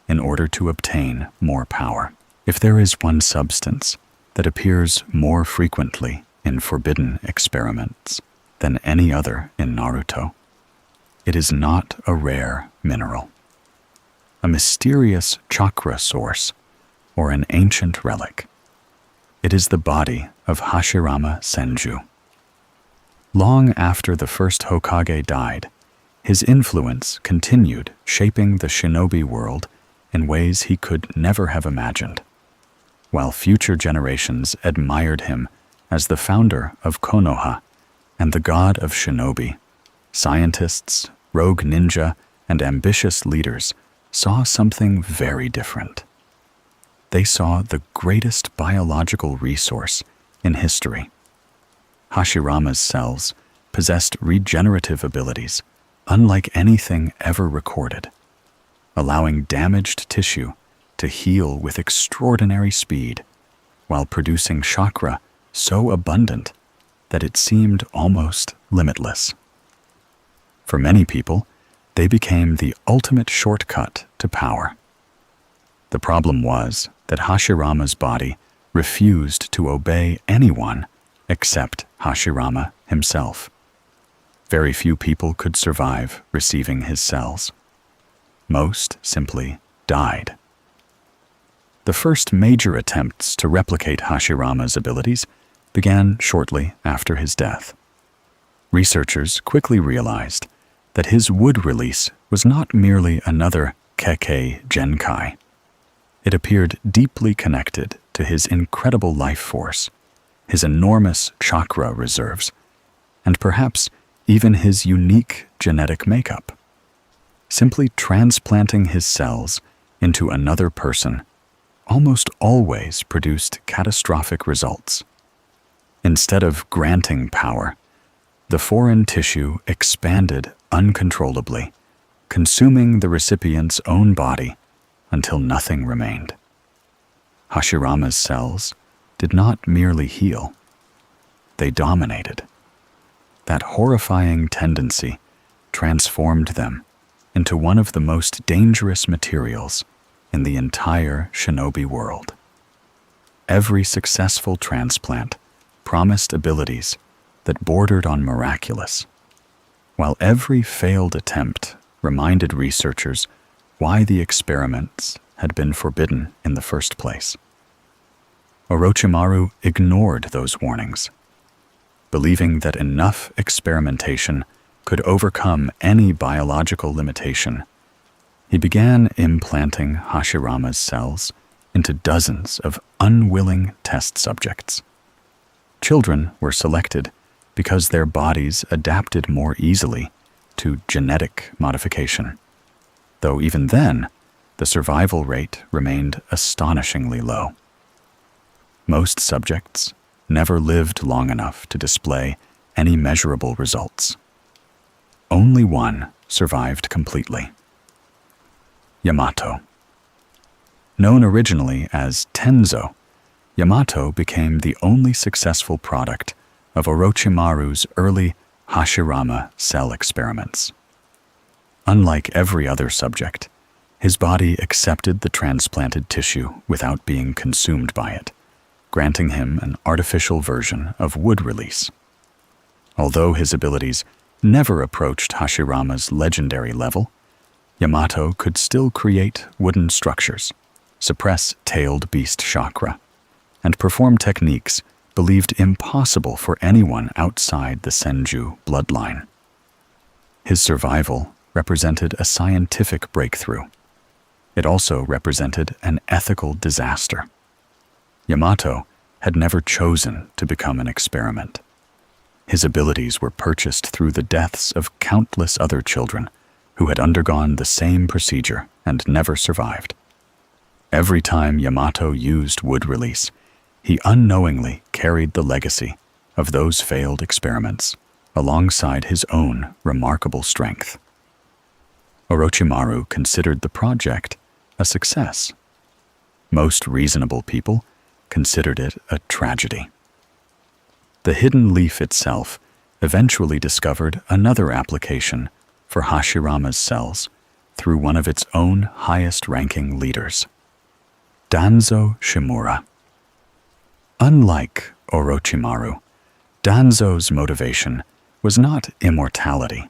in order to obtain more power. If there is one substance that appears more frequently in forbidden experiments than any other in Naruto, it is not a rare mineral, a mysterious chakra source, or an ancient relic. It is the body of Hashirama Senju. Long after the first Hokage died, his influence continued shaping the shinobi world in ways he could never have imagined. While future generations admired him as the founder of Konoha and the god of shinobi, scientists, rogue ninja, and ambitious leaders saw something very different. They saw the greatest biological resource in history. Hashirama's cells possessed regenerative abilities unlike anything ever recorded, allowing damaged tissue to heal with extraordinary speed while producing chakra so abundant that it seemed almost limitless. For many people, they became the ultimate shortcut to power. The problem was that Hashirama's body refused to obey anyone except Hashirama himself. Very few people could survive receiving his cells. Most simply died. The first major attempts to replicate Hashirama's abilities began shortly after his death. Researchers quickly realized that his wood release was not merely another Kekkei Genkai. It appeared deeply connected to his incredible life force, his enormous chakra reserves, and perhaps even his unique genetic makeup. Simply transplanting his cells into another person almost always produced catastrophic results. Instead of granting power, the foreign tissue expanded uncontrollably, consuming the recipient's own body until nothing remained. Hashirama's cells did not merely heal, they dominated. That horrifying tendency transformed them into one of the most dangerous materials in the entire shinobi world. Every successful transplant promised abilities that bordered on miraculous, while every failed attempt reminded researchers why the experiments had been forbidden in the first place. Orochimaru ignored those warnings, believing that enough experimentation could overcome any biological limitation. He began implanting Hashirama's cells into dozens of unwilling test subjects. Children were selected because their bodies adapted more easily to genetic modification, though even then, the survival rate remained astonishingly low. Most subjects never lived long enough to display any measurable results. Only one survived completely. Yamato. Known originally as Tenzo, Yamato became the only successful product of Orochimaru's early Hashirama cell experiments. Unlike every other subject, his body accepted the transplanted tissue without being consumed by it, granting him an artificial version of wood release. Although his abilities never approached Hashirama's legendary level, Yamato could still create wooden structures, suppress tailed beast chakra, and perform techniques believed impossible for anyone outside the Senju bloodline. His survival represented a scientific breakthrough. It also represented an ethical disaster. Yamato had never chosen to become an experiment. His abilities were purchased through the deaths of countless other children who had undergone the same procedure and never survived. Every time Yamato used wood release, he unknowingly carried the legacy of those failed experiments alongside his own remarkable strength. Orochimaru considered the project a success. Most reasonable people considered it a tragedy. The hidden leaf itself eventually discovered another application for Hashirama's cells through one of its own highest-ranking leaders, Danzo Shimura. Unlike Orochimaru, Danzo's motivation was not immortality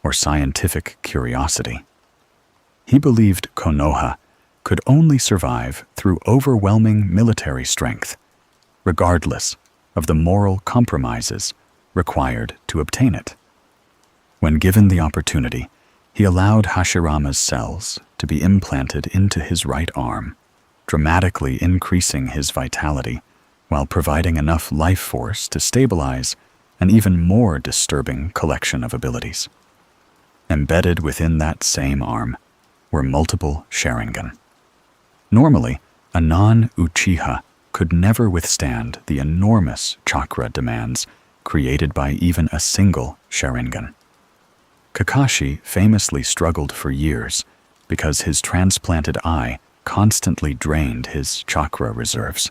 or scientific curiosity. He believed Konoha could only survive through overwhelming military strength, regardless of the moral compromises required to obtain it. When given the opportunity, he allowed Hashirama's cells to be implanted into his right arm, dramatically increasing his vitality while providing enough life force to stabilize an even more disturbing collection of abilities. Embedded within that same arm were multiple Sharingan. Normally, a non-Uchiha could never withstand the enormous chakra demands created by even a single Sharingan. Kakashi famously struggled for years because his transplanted eye constantly drained his chakra reserves.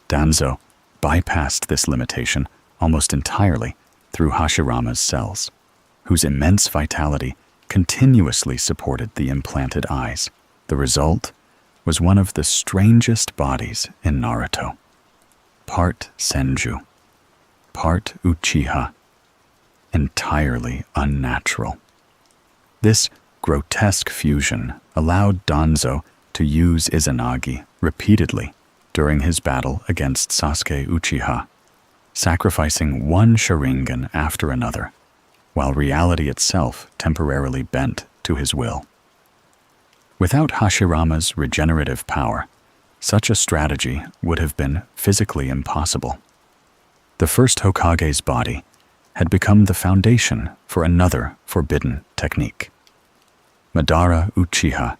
Danzo bypassed this limitation almost entirely through Hashirama's cells, whose immense vitality continuously supported the implanted eyes. The result was one of the strangest bodies in Naruto. Part Senju, part Uchiha, entirely unnatural. This grotesque fusion allowed Danzo to use Izanagi repeatedly during his battle against Sasuke Uchiha, sacrificing one Sharingan after another, while reality itself temporarily bent to his will. Without Hashirama's regenerative power, such a strategy would have been physically impossible. The first Hokage's body had become the foundation for another forbidden technique. Madara Uchiha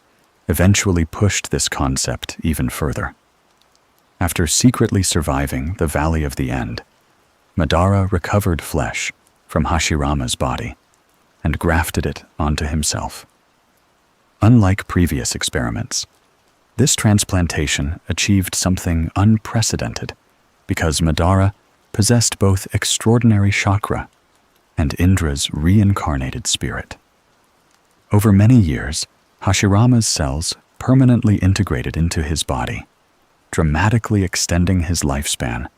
eventually pushed this concept even further. After secretly surviving the Valley of the End, Madara recovered flesh from Hashirama's body and grafted it onto himself. Unlike previous experiments, this transplantation achieved something unprecedented because Madara possessed both extraordinary chakra and Indra's reincarnated spirit. Over many years, Hashirama's cells permanently integrated into his body, dramatically extending his lifespan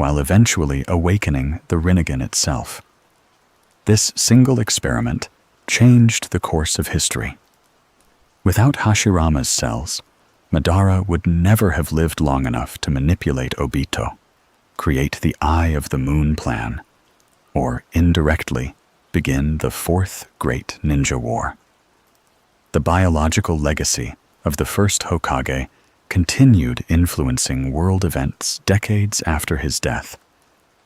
while eventually awakening the Rinnegan itself. This single experiment changed the course of history. Without Hashirama's cells, Madara would never have lived long enough to manipulate Obito, create the Eye of the Moon plan, or indirectly begin the Fourth Great Ninja War. The biological legacy of the first Hokage continued influencing world events decades after his death,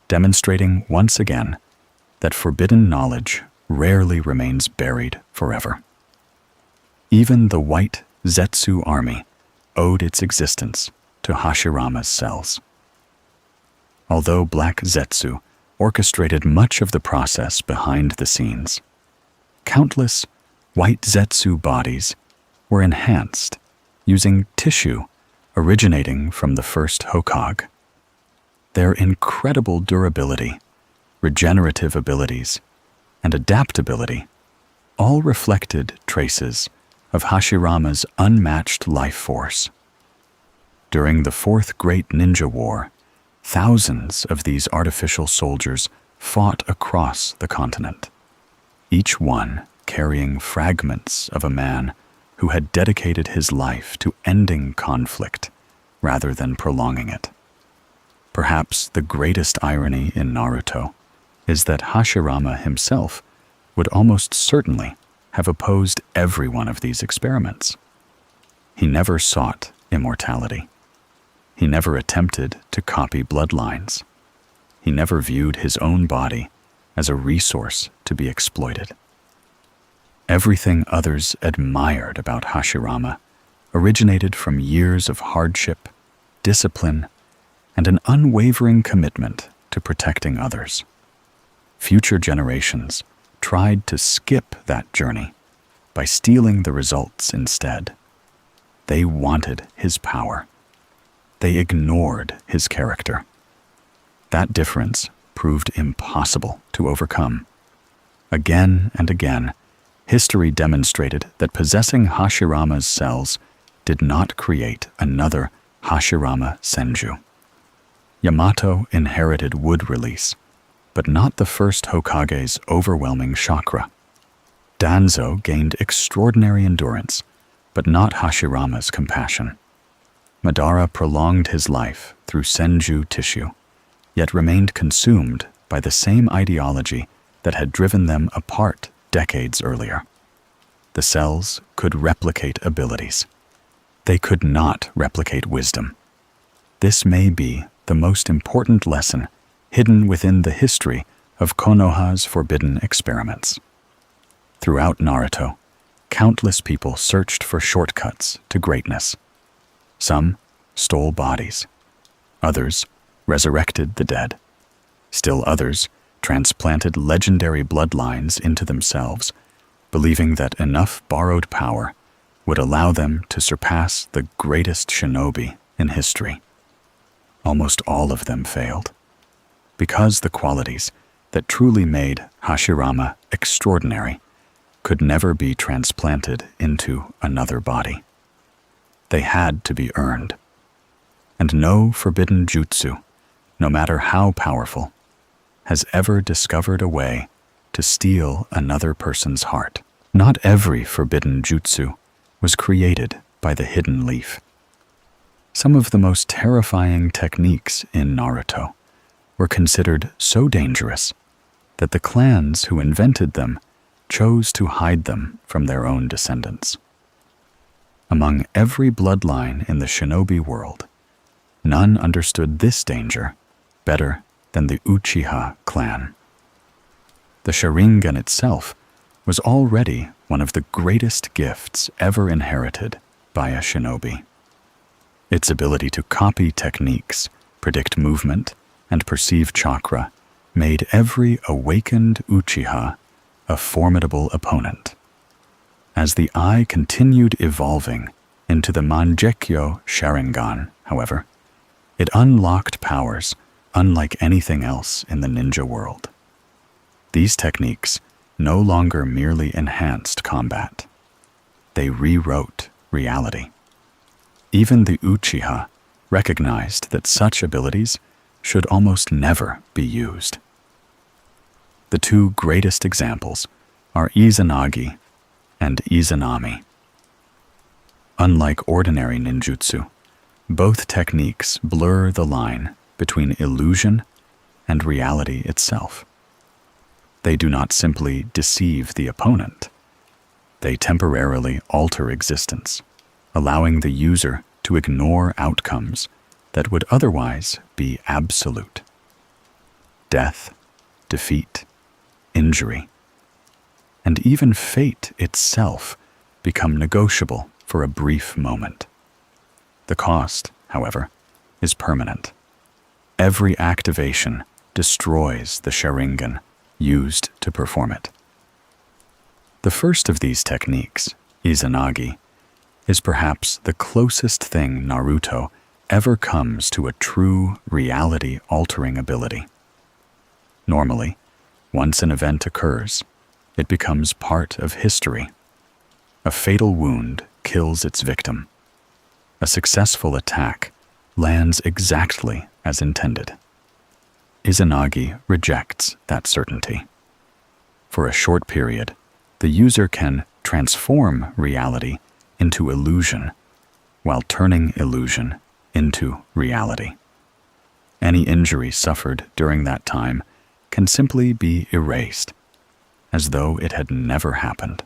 demonstrating once again that forbidden knowledge rarely remains buried forever. Even the White Zetsu army owed its existence to Hashirama's cells. Although Black Zetsu orchestrated much of the process behind the scenes, countless White Zetsu bodies were enhanced using tissue originating from the first Hokage. Their incredible durability, regenerative abilities, and adaptability all reflected traces of Hashirama's unmatched life force. During the Fourth Great Ninja War, thousands of these artificial soldiers fought across the continent, each one carrying fragments of a man who had dedicated his life to ending conflict rather than prolonging it. Perhaps the greatest irony in Naruto is that Hashirama himself would almost certainly have opposed every one of these experiments. He never sought immortality. He never attempted to copy bloodlines. He never viewed his own body as a resource to be exploited. Everything others admired about Hashirama originated from years of hardship, discipline, and an unwavering commitment to protecting others. Future generations tried to skip that journey by stealing the results instead. They wanted his power. They ignored his character. That difference proved impossible to overcome. Again and again, history demonstrated that possessing Hashirama's cells did not create another Hashirama Senju. Yamato inherited wood release, but not the first Hokage's overwhelming chakra. Danzo gained extraordinary endurance, but not Hashirama's compassion. Madara prolonged his life through Senju tissue, yet remained consumed by the same ideology that had driven them apart decades earlier. The cells could replicate abilities. They could not replicate wisdom. This may be the most important lesson hidden within the history of Konoha's forbidden experiments. Throughout Naruto, countless people searched for shortcuts to greatness. Some stole bodies. Others resurrected the dead. Still others transplanted legendary bloodlines into themselves, believing that enough borrowed power would allow them to surpass the greatest shinobi in history. Almost all of them failed, because the qualities that truly made Hashirama extraordinary could never be transplanted into another body. They had to be earned. And no forbidden jutsu, no matter how powerful, has ever discovered a way to steal another person's heart. Not every forbidden jutsu was created by the hidden leaf. Some of the most terrifying techniques in Naruto were considered so dangerous that the clans who invented them chose to hide them from their own descendants. Among every bloodline in the shinobi world, none understood this danger better than the Uchiha clan. The Sharingan itself was already one of the greatest gifts ever inherited by a shinobi. Its ability to copy techniques, predict movement, and perceive chakra made every awakened Uchiha a formidable opponent. As the eye continued evolving into the Mangekyo Sharingan, however, it unlocked powers unlike anything else in the ninja world. These techniques no longer merely enhanced combat. They rewrote reality. Even the Uchiha recognized that such abilities should almost never be used. The two greatest examples are Izanagi and Izanami. Unlike ordinary ninjutsu, both techniques blur the line between illusion and reality itself. They do not simply deceive the opponent. They temporarily alter existence, allowing the user to ignore outcomes that would otherwise be absolute. Death, defeat, injury, and even fate itself become negotiable for a brief moment. The cost, however, is permanent. Every activation destroys the Sharingan used to perform it. The first of these techniques, Izanagi, is perhaps the closest thing Naruto ever comes to a true reality-altering ability. Normally, once an event occurs, it becomes part of history. A fatal wound kills its victim. A successful attack lands exactly as intended. Izanagi rejects that certainty. For a short period, the user can transform reality into illusion while turning illusion into reality. Any injury suffered during that time can simply be erased, as though it had never happened.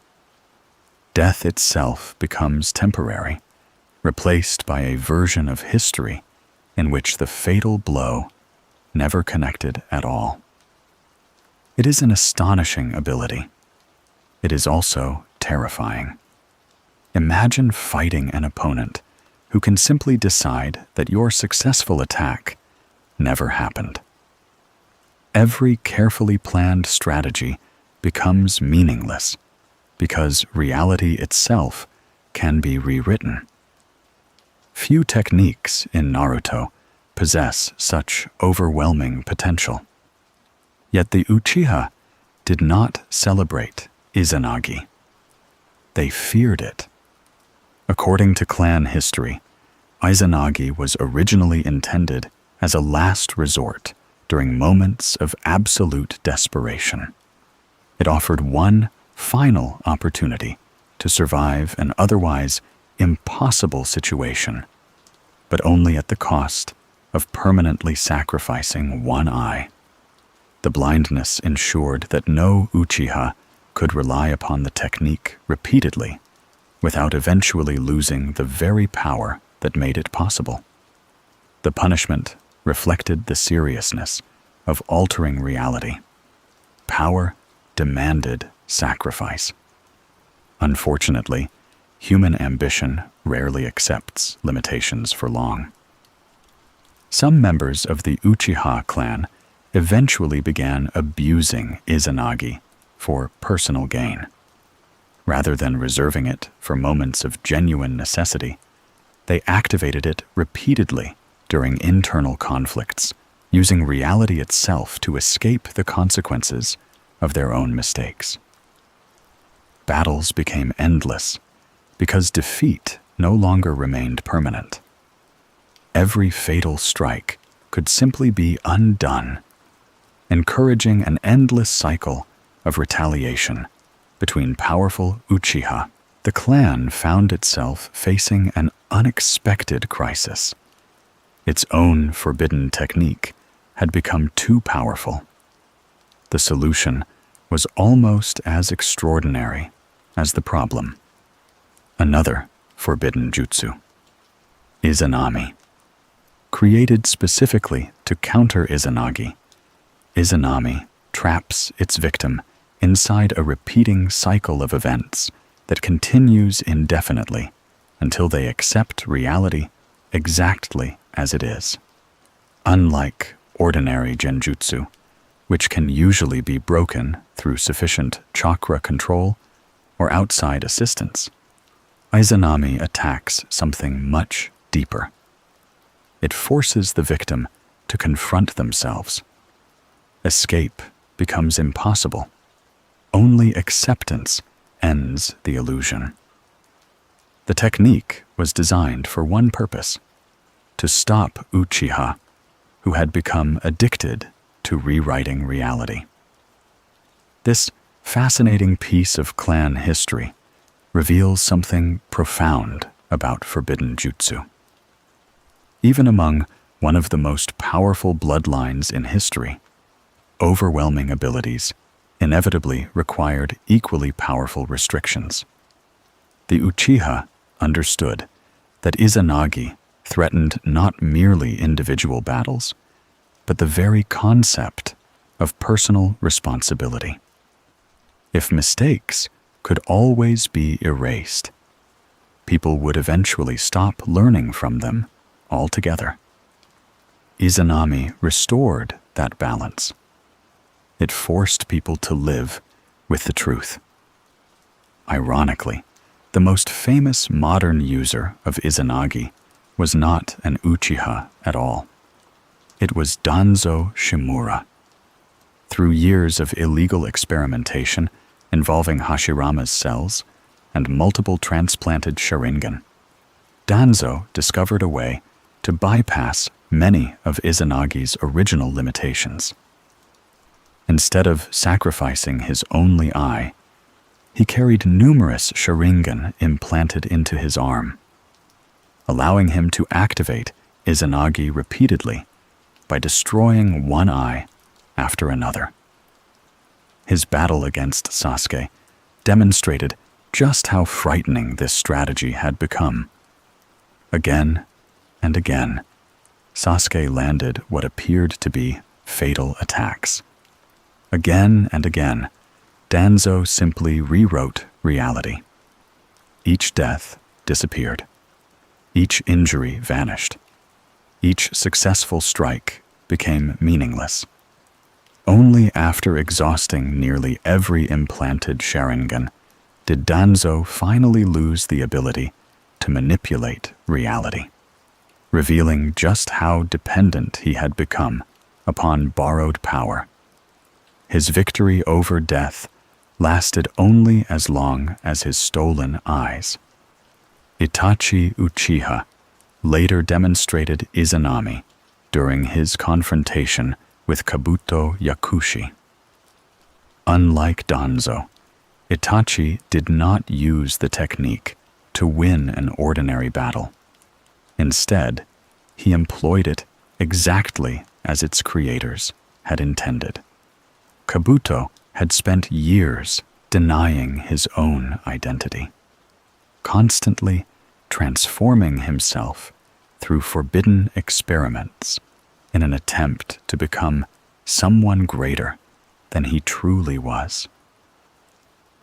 Death itself becomes temporary, replaced by a version of history in which the fatal blow never connected at all. It is an astonishing ability. It is also terrifying. Imagine fighting an opponent who can simply decide that your successful attack never happened. Every carefully planned strategy becomes meaningless because reality itself can be rewritten. Few techniques in Naruto possess such overwhelming potential. Yet the Uchiha did not celebrate Izanagi. They feared it. According to clan history, Izanagi was originally intended as a last resort during moments of absolute desperation. It offered one final opportunity to survive an otherwise impossible situation, but only at the cost of permanently sacrificing one eye. The blindness ensured that no Uchiha could rely upon the technique repeatedly without eventually losing the very power that made it possible. The punishment reflected the seriousness of altering reality. Power demanded sacrifice. Unfortunately, human ambition rarely accepts limitations for long. Some members of the Uchiha clan eventually began abusing Izanagi for personal gain. Rather than reserving it for moments of genuine necessity, they activated it repeatedly during internal conflicts, using reality itself to escape the consequences of their own mistakes. Battles became endless because defeat no longer remained permanent. Every fatal strike could simply be undone, encouraging an endless cycle of retaliation between powerful Uchiha. The clan found itself facing an unexpected crisis. Its own forbidden technique had become too powerful. The solution was almost as extraordinary as the problem. Another forbidden jutsu, Izanami. Created specifically to counter Izanagi, Izanami traps its victim inside a repeating cycle of events that continues indefinitely until they accept reality exactly as it is. Unlike ordinary genjutsu, which can usually be broken through sufficient chakra control or outside assistance, Izanami attacks something much deeper. It forces the victim to confront themselves. Escape becomes impossible. Only acceptance ends the illusion. The technique was designed for one purpose: to stop Uchiha, who had become addicted to rewriting reality. This fascinating piece of clan history reveals something profound about forbidden jutsu. Even among one of the most powerful bloodlines in history, overwhelming abilities inevitably required equally powerful restrictions. The Uchiha understood that Izanagi threatened not merely individual battles, but the very concept of personal responsibility. If mistakes could always be erased, people would eventually stop learning from them altogether. Izanami restored that balance. It forced people to live with the truth. Ironically, the most famous modern user of Izanagi was not an Uchiha at all. It was Danzo Shimura. Through years of illegal experimentation involving Hashirama's cells and multiple transplanted Sharingan, Danzo discovered a way to bypass many of Izanagi's original limitations. Instead of sacrificing his only eye, he carried numerous Sharingan implanted into his arm, allowing him to activate Izanagi repeatedly by destroying one eye after another. His battle against Sasuke demonstrated just how frightening this strategy had become. Again and again, Sasuke landed what appeared to be fatal attacks. Again and again, Danzo simply rewrote reality. Each death disappeared. Each injury vanished. Each successful strike became meaningless. Only after exhausting nearly every implanted Sharingan did Danzo finally lose the ability to manipulate reality, revealing just how dependent he had become upon borrowed power. His victory over death lasted only as long as his stolen eyes. Itachi Uchiha later demonstrated Izanami during his confrontation with Kabuto Yakushi. Unlike Danzo, Itachi did not use the technique to win an ordinary battle. Instead, he employed it exactly as its creators had intended. Kabuto had spent years denying his own identity, constantly transforming himself through forbidden experiments in an attempt to become someone greater than he truly was.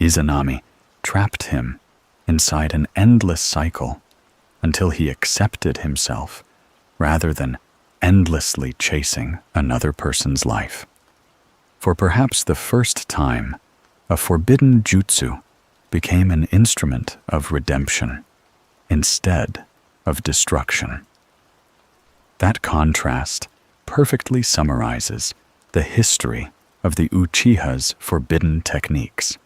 Izanami trapped him inside an endless cycle until he accepted himself rather than endlessly chasing another person's life. For perhaps the first time, a forbidden jutsu became an instrument of redemption instead of destruction. That contrast perfectly summarizes the history of the Uchiha's forbidden techniques.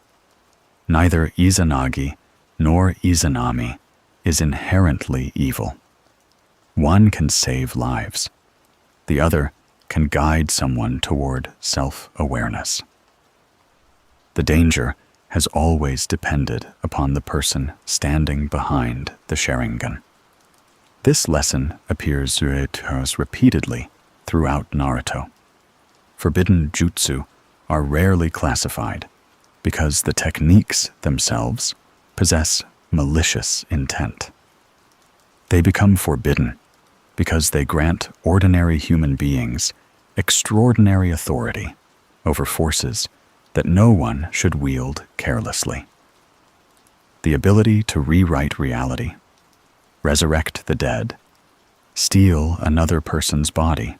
Neither Izanagi nor Izanami is inherently evil. One can save lives. The other can guide someone toward self-awareness. The danger has always depended upon the person standing behind the Sharingan. This lesson appears repeatedly throughout Naruto. Forbidden jutsu are rarely classified because the techniques themselves possess malicious intent. They become forbidden because they grant ordinary human beings extraordinary authority over forces that no one should wield carelessly. The ability to rewrite reality, resurrect the dead, steal another person's body,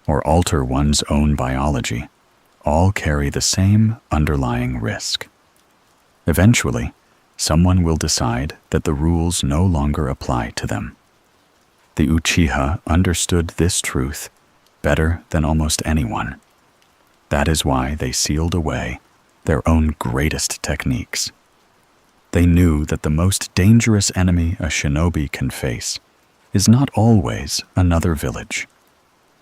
or alter one's own biology all carry the same underlying risk. Eventually, someone will decide that the rules no longer apply to them. The Uchiha understood this truth better than almost anyone. That is why they sealed away their own greatest techniques. They knew that the most dangerous enemy a shinobi can face is not always another village.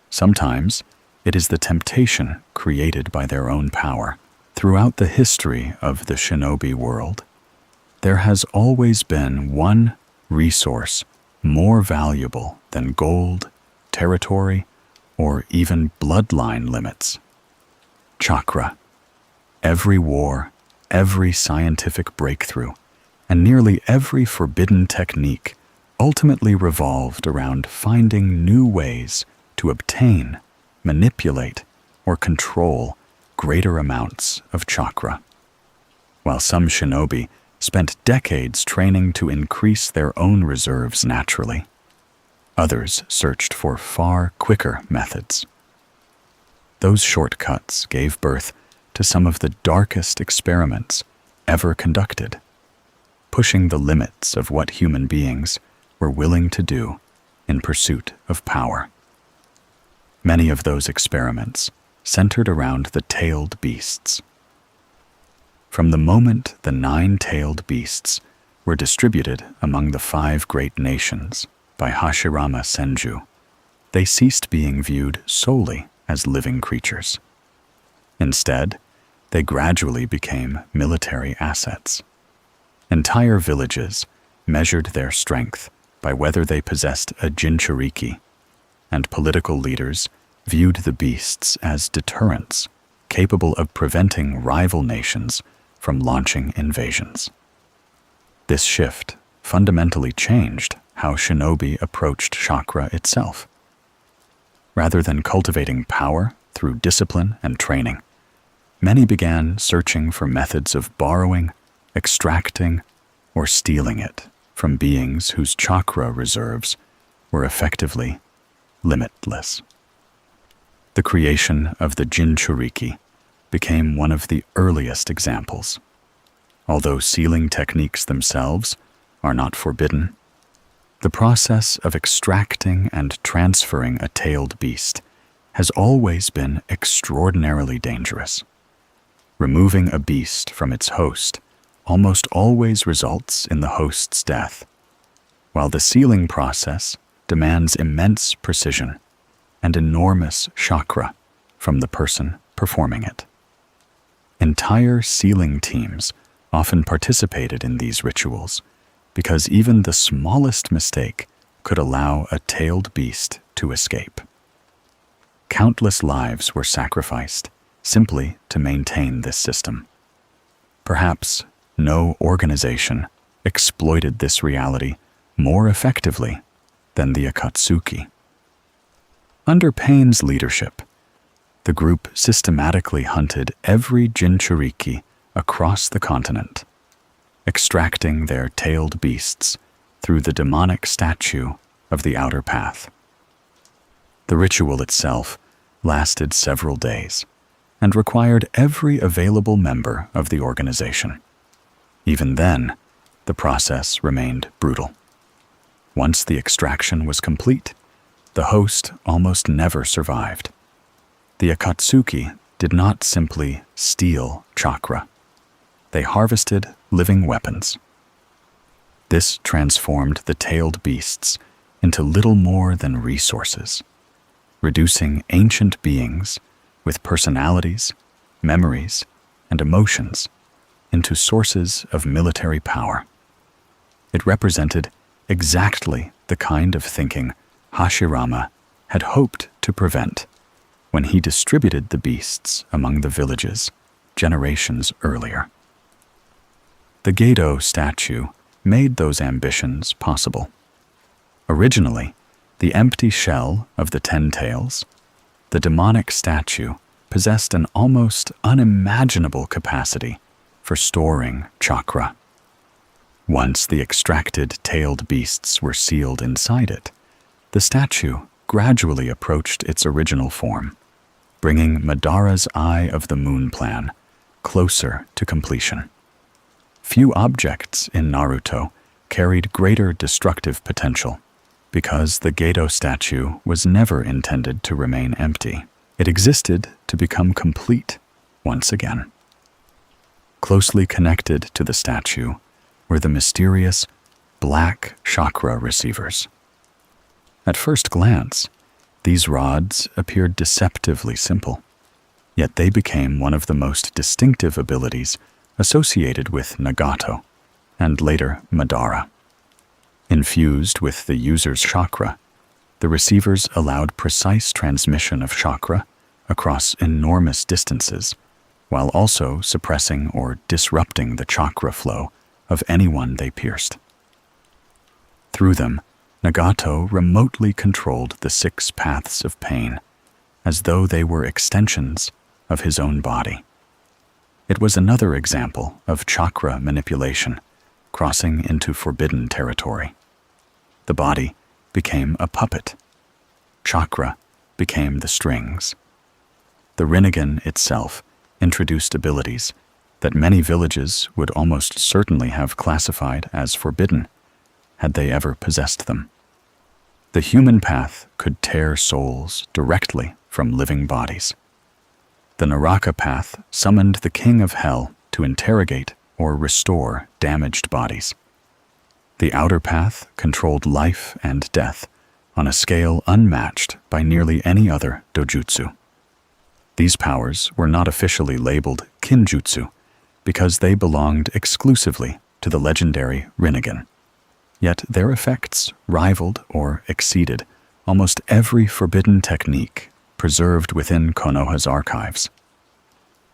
Sometimes it is the temptation created by their own power. Throughout the history of the shinobi world, there has always been one resource more valuable than gold, territory, or even bloodline limits: chakra. Every war, every scientific breakthrough, and nearly every forbidden technique ultimately revolved around finding new ways to obtain, manipulate, or control greater amounts of chakra. While some shinobi spent decades training to increase their own reserves naturally, others searched for far quicker methods. Those shortcuts gave birth to some of the darkest experiments ever conducted, pushing the limits of what human beings were willing to do in pursuit of power. Many of those experiments centered around the tailed beasts. From the moment the 9 tailed beasts were distributed among the 5 great nations by Hashirama Senju, they ceased being viewed solely as living creatures. Instead, they gradually became military assets. Entire villages measured their strength by whether they possessed a jinchuriki, and political leaders viewed the beasts as deterrents capable of preventing rival nations from launching invasions. This shift fundamentally changed how shinobi approached chakra itself. Rather than cultivating power through discipline and training, many began searching for methods of borrowing, extracting, or stealing it from beings whose chakra reserves were effectively limitless. The creation of the Jinchuriki became one of the earliest examples. Although sealing techniques themselves are not forbidden, the process of extracting and transferring a tailed beast has always been extraordinarily dangerous. Removing a beast from its host almost always results in the host's death, while the sealing process demands immense precision and enormous chakra from the person performing it. Entire sealing teams often participated in these rituals because even the smallest mistake could allow a tailed beast to escape. Countless lives were sacrificed simply to maintain this system. Perhaps no organization exploited this reality more effectively than the Akatsuki. Under Pain's leadership, the group systematically hunted every Jinchuriki across the continent, extracting their tailed beasts through the demonic statue of the outer path. The ritual itself lasted several days and required every available member of the organization. Even then, the process remained brutal. Once the extraction was complete, the host almost never survived. The Akatsuki did not simply steal chakra. They harvested living weapons. This transformed the tailed beasts into little more than resources, reducing ancient beings with personalities, memories, and emotions into sources of military power. It represented exactly the kind of thinking Hashirama had hoped to prevent when he distributed the beasts among the villages generations earlier. The Gedo statue made those ambitions possible. Originally, the empty shell of the 10 tails, the demonic statue possessed an almost unimaginable capacity for storing chakra. Once the extracted tailed beasts were sealed inside it, the statue gradually approached its original form, bringing Madara's Eye of the Moon plan closer to completion. Few objects in Naruto carried greater destructive potential because the Gedo statue was never intended to remain empty. It existed to become complete once again. Closely connected to the statue were the mysterious black chakra receivers. At first glance, these rods appeared deceptively simple, yet they became one of the most distinctive abilities associated with Nagato, and later Madara. Infused with the user's chakra, the receivers allowed precise transmission of chakra across enormous distances, while also suppressing or disrupting the chakra flow of anyone they pierced. Through them, Nagato remotely controlled the 6 paths of pain, as though they were extensions of his own body. It was another example of chakra manipulation, crossing into forbidden territory. The body became a puppet. Chakra became the strings. The Rinnegan itself introduced abilities that many villages would almost certainly have classified as forbidden had they ever possessed them. The human path could tear souls directly from living bodies. The Naraka path summoned the king of hell to interrogate or restore damaged bodies. The outer path controlled life and death on a scale unmatched by nearly any other dojutsu. These powers were not officially labeled kinjutsu because they belonged exclusively to the legendary Rinnegan. Yet their effects rivaled or exceeded almost every forbidden technique preserved within Konoha's archives.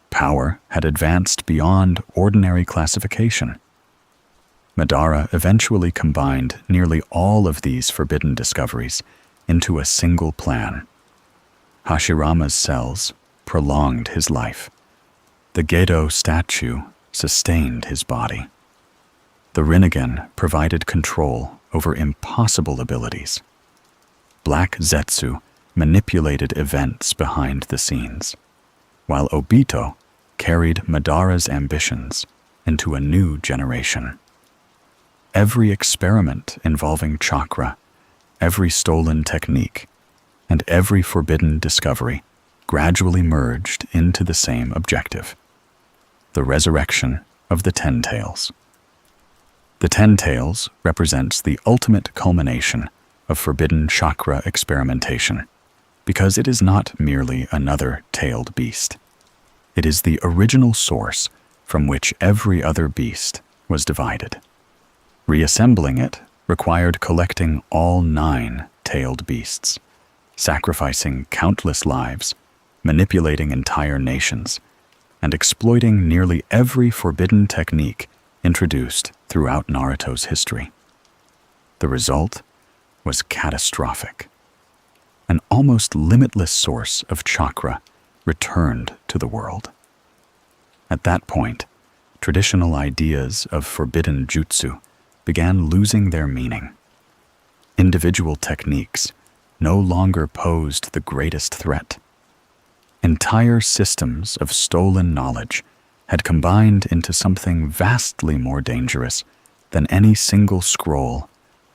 Power had advanced beyond ordinary classification. Madara eventually combined nearly all of these forbidden discoveries into a single plan. Hashirama's cells prolonged his life. The Gedo statue sustained his body. The Rinnegan provided control over impossible abilities. Black Zetsu manipulated events behind the scenes, while Obito carried Madara's ambitions into a new generation. Every experiment involving chakra, every stolen technique, and every forbidden discovery gradually merged into the same objective: the resurrection of the Ten Tails. The Ten Tails represents the ultimate culmination of forbidden chakra experimentation, because it is not merely another tailed beast. It is the original source from which every other beast was divided. Reassembling it required collecting all 9 tailed beasts, sacrificing countless lives, manipulating entire nations, and exploiting nearly every forbidden technique introduced throughout Naruto's history. The result was catastrophic. An almost limitless source of chakra returned to the world. At that point, traditional ideas of forbidden jutsu began losing their meaning. Individual techniques no longer posed the greatest threat. Entire systems of stolen knowledge had combined into something vastly more dangerous than any single scroll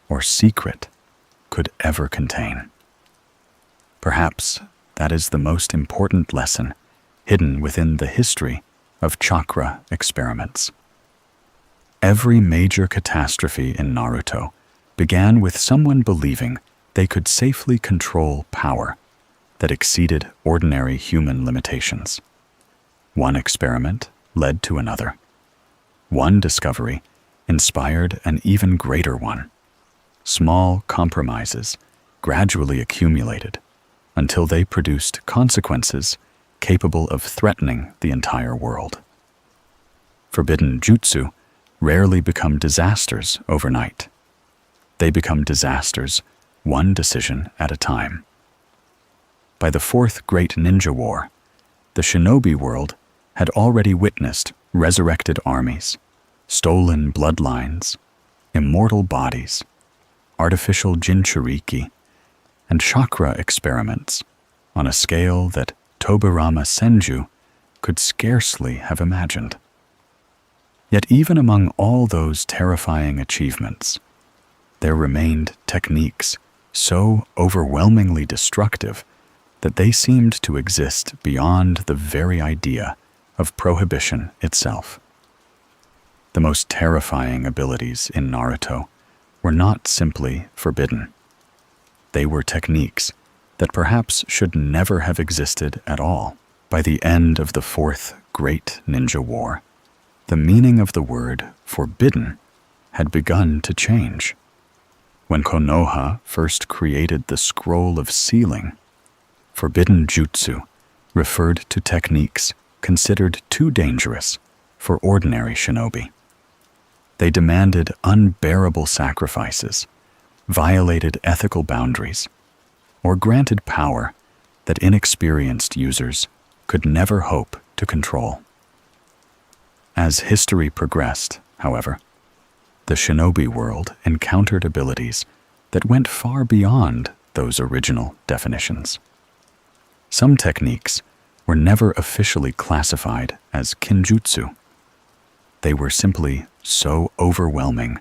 or secret could ever contain. Perhaps that is the most important lesson hidden within the history of chakra experiments. Every major catastrophe in Naruto began with someone believing they could safely control power that exceeded ordinary human limitations. One experiment led to another. One discovery inspired an even greater one. Small compromises gradually accumulated until they produced consequences capable of threatening the entire world. Forbidden jutsu rarely become disasters overnight. They become disasters one decision at a time. By the Fourth Great Ninja War, the shinobi world had already witnessed resurrected armies, stolen bloodlines, immortal bodies, artificial jinchuriki, and chakra experiments on a scale that Tobirama Senju could scarcely have imagined. Yet even among all those terrifying achievements, there remained techniques so overwhelmingly destructive that they seemed to exist beyond the very idea of prohibition itself. The most terrifying abilities in Naruto were not simply forbidden. They were techniques that perhaps should never have existed at all. By the end of the Fourth Great Ninja War, the meaning of the word forbidden had begun to change. When Konoha first created the Scroll of Sealing, forbidden jutsu referred to techniques considered too dangerous for ordinary shinobi. They demanded unbearable sacrifices, violated ethical boundaries, or granted power that inexperienced users could never hope to control. As history progressed, however, the shinobi world encountered abilities that went far beyond those original definitions. Some techniques were never officially classified as kinjutsu. They were simply so overwhelming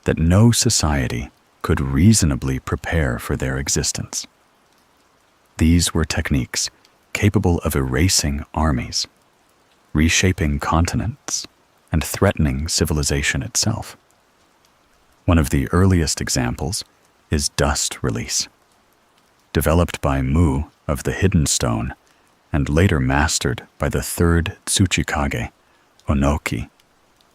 that no society could reasonably prepare for their existence. These were techniques capable of erasing armies, reshaping continents, and threatening civilization itself. One of the earliest examples is dust release. Developed by Mu of the Hidden Stone and later mastered by the third Tsuchikage, Onoki,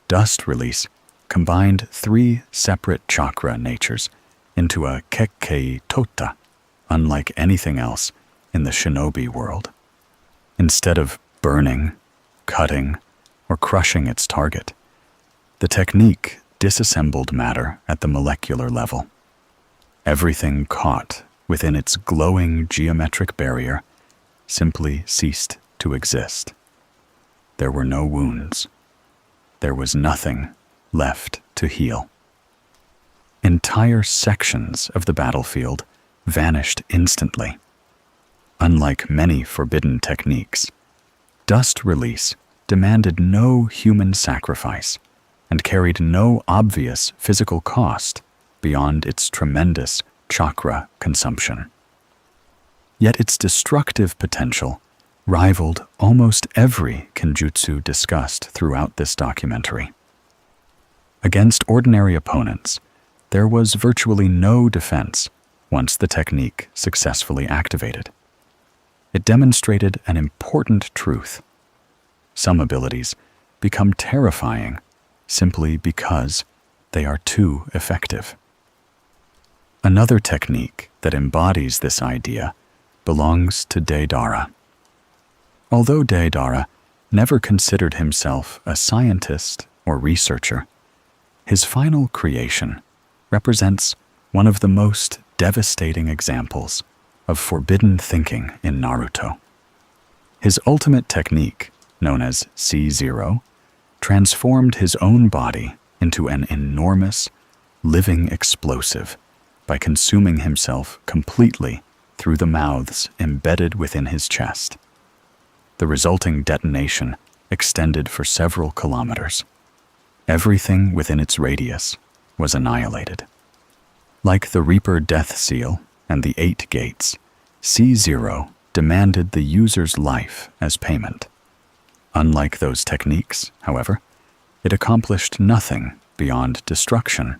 dust release combined 3 separate chakra natures into a Kekkei Tota, unlike anything else in the shinobi world. Instead of burning, cutting, or crushing its target. The technique disassembled matter at the molecular level. Everything caught within its glowing geometric barrier simply ceased to exist. There were no wounds. There was nothing left to heal. Entire sections of the battlefield vanished instantly. Unlike many forbidden techniques, dust release demanded no human sacrifice and carried no obvious physical cost beyond its tremendous chakra consumption. Yet its destructive potential rivaled almost every kenjutsu discussed throughout this documentary. Against ordinary opponents, there was virtually no defense once the technique successfully activated. It demonstrated an important truth. Some abilities become terrifying simply because they are too effective. Another technique that embodies this idea belongs to Deidara. Although Deidara never considered himself a scientist or researcher, his final creation represents one of the most devastating examples of forbidden thinking in Naruto. His ultimate technique, known as C0, transformed his own body into an enormous, living explosive by consuming himself completely through the mouths embedded within his chest. The resulting detonation extended for several kilometers. Everything within its radius was annihilated. Like the Reaper Death Seal and the 8 Gates, C0 demanded the user's life as payment. Unlike those techniques, however, it accomplished nothing beyond destruction.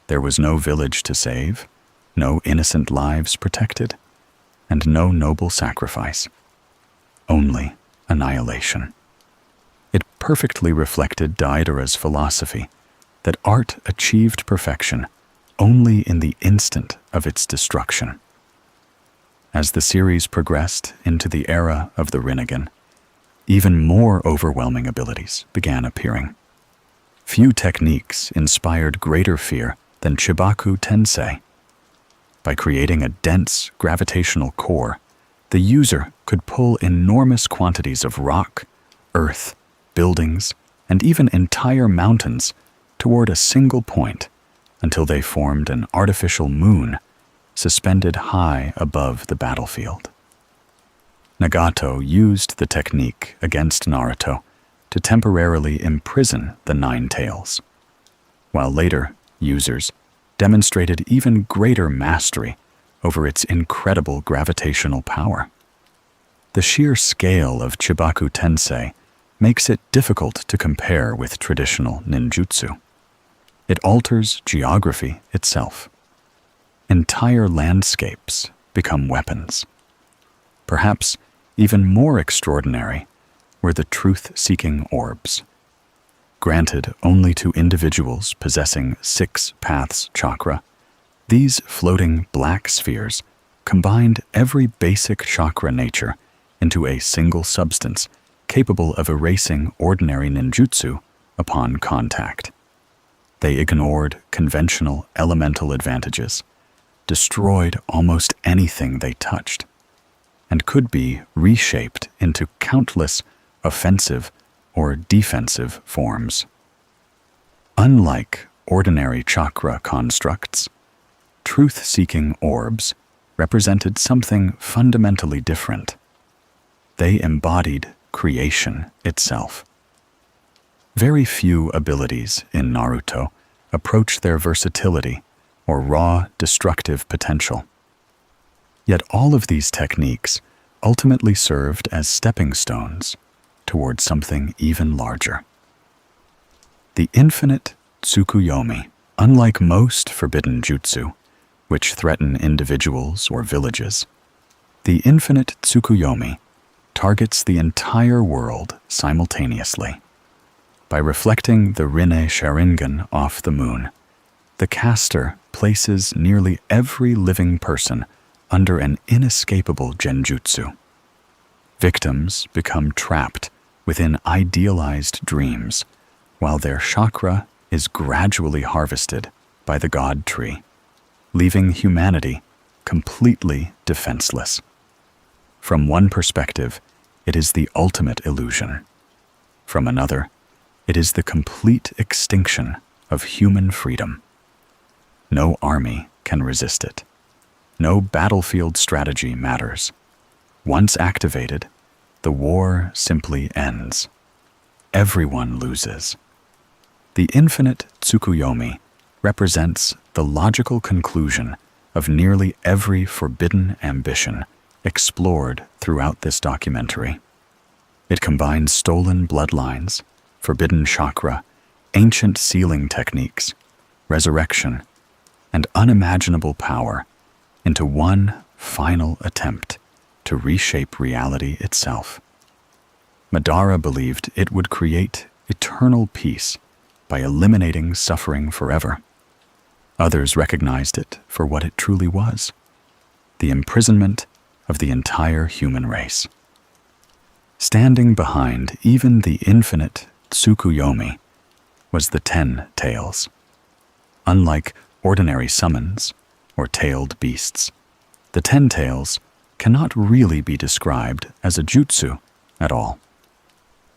There was no village to save, no innocent lives protected, and no noble sacrifice. Only annihilation. It perfectly reflected Deidara's philosophy that art achieved perfection only in the instant of its destruction. As the series progressed into the era of the Rinnegan, even more overwhelming abilities began appearing. Few techniques inspired greater fear than Chibaku Tensei. By creating a dense gravitational core, the user could pull enormous quantities of rock, earth, buildings, and even entire mountains toward a single point until they formed an artificial moon suspended high above the battlefield. Nagato used the technique against Naruto to temporarily imprison the Nine Tails, while later users demonstrated even greater mastery over its incredible gravitational power. The sheer scale of Chibaku Tensei makes it difficult to compare with traditional ninjutsu. It alters geography itself. Entire landscapes become weapons. Perhaps even more extraordinary were the truth-seeking orbs. Granted only to individuals possessing 6 paths chakra, these floating black spheres combined every basic chakra nature into a single substance capable of erasing ordinary ninjutsu upon contact. They ignored conventional elemental advantages, destroyed almost anything they touched, and could be reshaped into countless offensive or defensive forms. Unlike ordinary chakra constructs, truth-seeking orbs represented something fundamentally different. They embodied creation itself. Very few abilities in Naruto approach their versatility or raw destructive potential. Yet all of these techniques ultimately served as stepping stones towards something even larger. The infinite Tsukuyomi, unlike most forbidden jutsu, which threaten individuals or villages, the infinite Tsukuyomi targets the entire world simultaneously. By reflecting the Rinne Sharingan off the moon, the caster places nearly every living person under an inescapable genjutsu. Victims become trapped within idealized dreams, while their chakra is gradually harvested by the God tree, leaving humanity completely defenseless. From one perspective, it is the ultimate illusion. From another, it is the complete extinction of human freedom. No army can resist it. No battlefield strategy matters. Once activated, the war simply ends. Everyone loses. The infinite Tsukuyomi represents the logical conclusion of nearly every forbidden ambition explored throughout this documentary. It combines stolen bloodlines, forbidden chakra, ancient sealing techniques, resurrection, and unimaginable power into one final attempt to reshape reality itself. Madara believed it would create eternal peace by eliminating suffering forever. Others recognized it for what it truly was: the imprisonment of the entire human race. Standing behind even the infinite Tsukuyomi was the 10 tails. Unlike ordinary summons or tailed beasts, the 10 tails cannot really be described as a jutsu at all.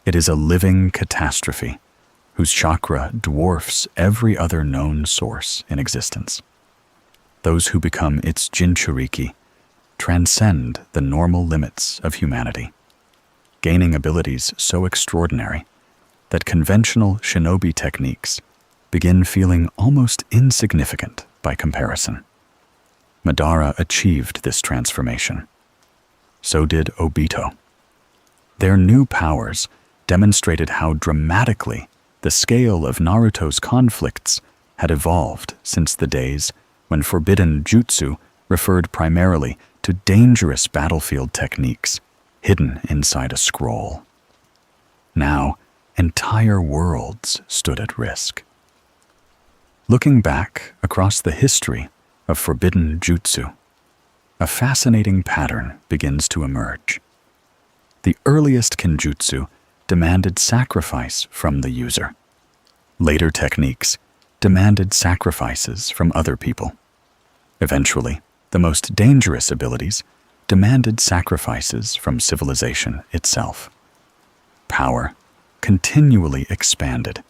It is a living catastrophe whose chakra dwarfs every other known source in existence. Those who become its Jinchuriki transcend the normal limits of humanity, gaining abilities so extraordinary that conventional shinobi techniques begin feeling almost insignificant by comparison. Madara achieved this transformation. So did Obito. Their new powers demonstrated how dramatically the scale of Naruto's conflicts had evolved since the days when forbidden jutsu referred primarily to dangerous battlefield techniques hidden inside a scroll. Now, entire worlds stood at risk. Looking back across the history of forbidden jutsu, a fascinating pattern begins to emerge. The earliest kenjutsu demanded sacrifice from the user. Later techniques demanded sacrifices from other people. Eventually, the most dangerous abilities demanded sacrifices from civilization itself. Power continually expanded,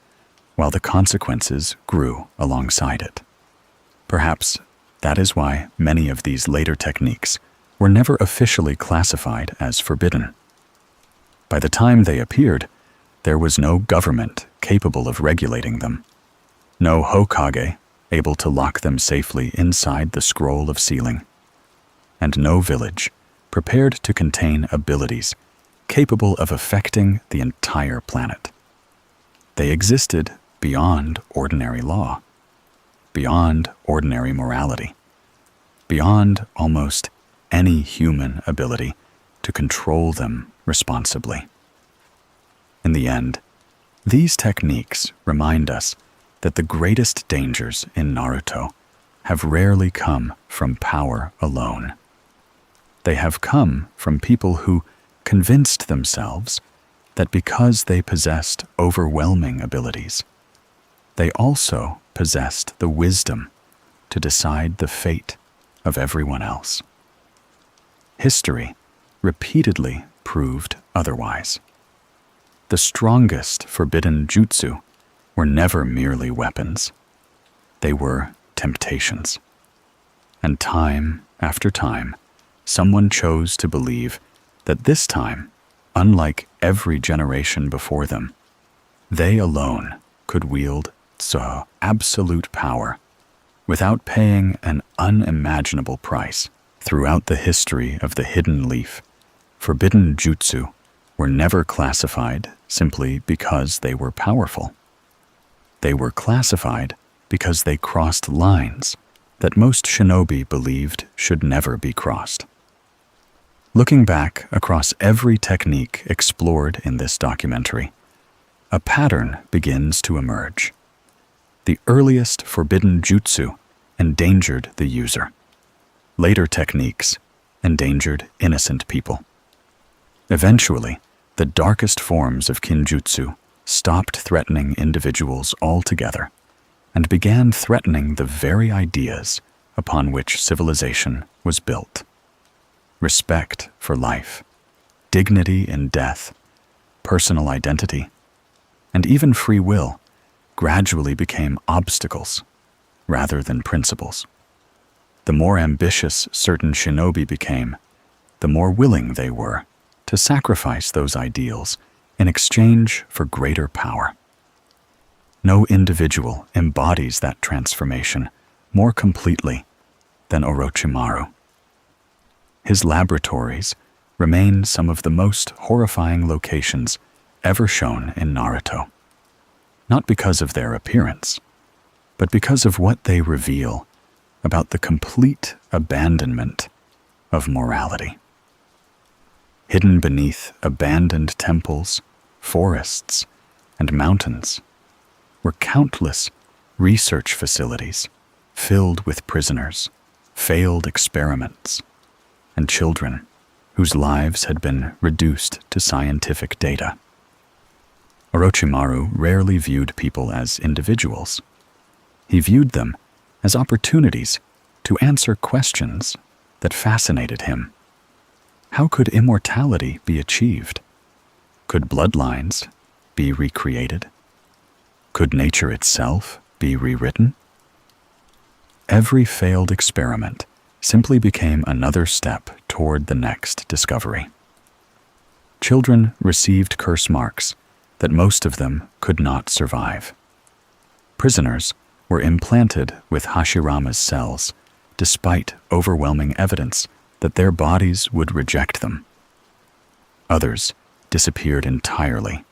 while the consequences grew alongside it. Perhaps that is why many of these later techniques were never officially classified as forbidden. By the time they appeared, there was no government capable of regulating them, no Hokage able to lock them safely inside the scroll of sealing, and no village prepared to contain abilities capable of affecting the entire planet. They existed beyond ordinary law, beyond ordinary morality, beyond almost any human ability to control them responsibly. In the end, these techniques remind us that the greatest dangers in Naruto have rarely come from power alone. They have come from people who convinced themselves that because they possessed overwhelming abilities, they also possessed the wisdom to decide the fate of everyone else. History repeatedly proved otherwise. The strongest forbidden jutsu were never merely weapons. They were temptations. And time after time, someone chose to believe that this time, unlike every generation before them, they alone could wield so absolute power without paying an unimaginable price. Throughout the history of the Hidden Leaf, forbidden jutsu were never classified simply because they were powerful. They were classified because they crossed lines that most shinobi believed should never be crossed. Looking back across every technique explored in this documentary, a pattern begins to emerge. The earliest forbidden jutsu endangered the user. Later techniques endangered innocent people. Eventually, The darkest forms of kinjutsu stopped threatening individuals altogether and began threatening the very ideas upon which civilization was built. Respect for life, dignity in death, personal identity, and even free will gradually became obstacles rather than principles. The more ambitious certain shinobi became, the more willing they were to sacrifice those ideals in exchange for greater power. No individual embodies that transformation more completely than Orochimaru. His laboratories remain some of the most horrifying locations ever shown in Naruto, not because of their appearance, but because of what they reveal about the complete abandonment of morality. Hidden beneath abandoned temples, forests, and mountains were countless research facilities filled with prisoners, failed experiments, and children whose lives had been reduced to scientific data. Orochimaru rarely viewed people as individuals. He viewed them as opportunities to answer questions that fascinated him. How could immortality be achieved? Could bloodlines be recreated? Could nature itself be rewritten? Every failed experiment simply became another step toward the next discovery. Children received curse marks that most of them could not survive. Prisoners were implanted with Hashirama's cells, despite overwhelming evidence that their bodies would reject them. Others disappeared entirely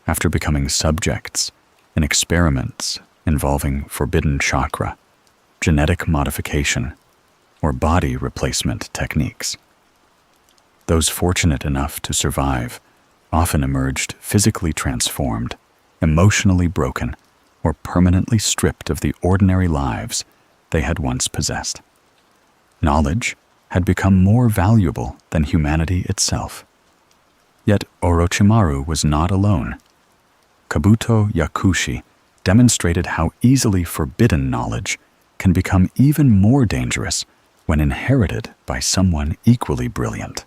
after becoming subjects in experiments involving forbidden chakra, genetic modification, or body replacement techniques. Those fortunate enough to survive often emerged physically transformed, emotionally broken, or permanently stripped of the ordinary lives they had once possessed. Knowledge had become more valuable than humanity itself. Yet Orochimaru was not alone. Kabuto Yakushi demonstrated how easily forbidden knowledge can become even more dangerous when inherited by someone equally brilliant.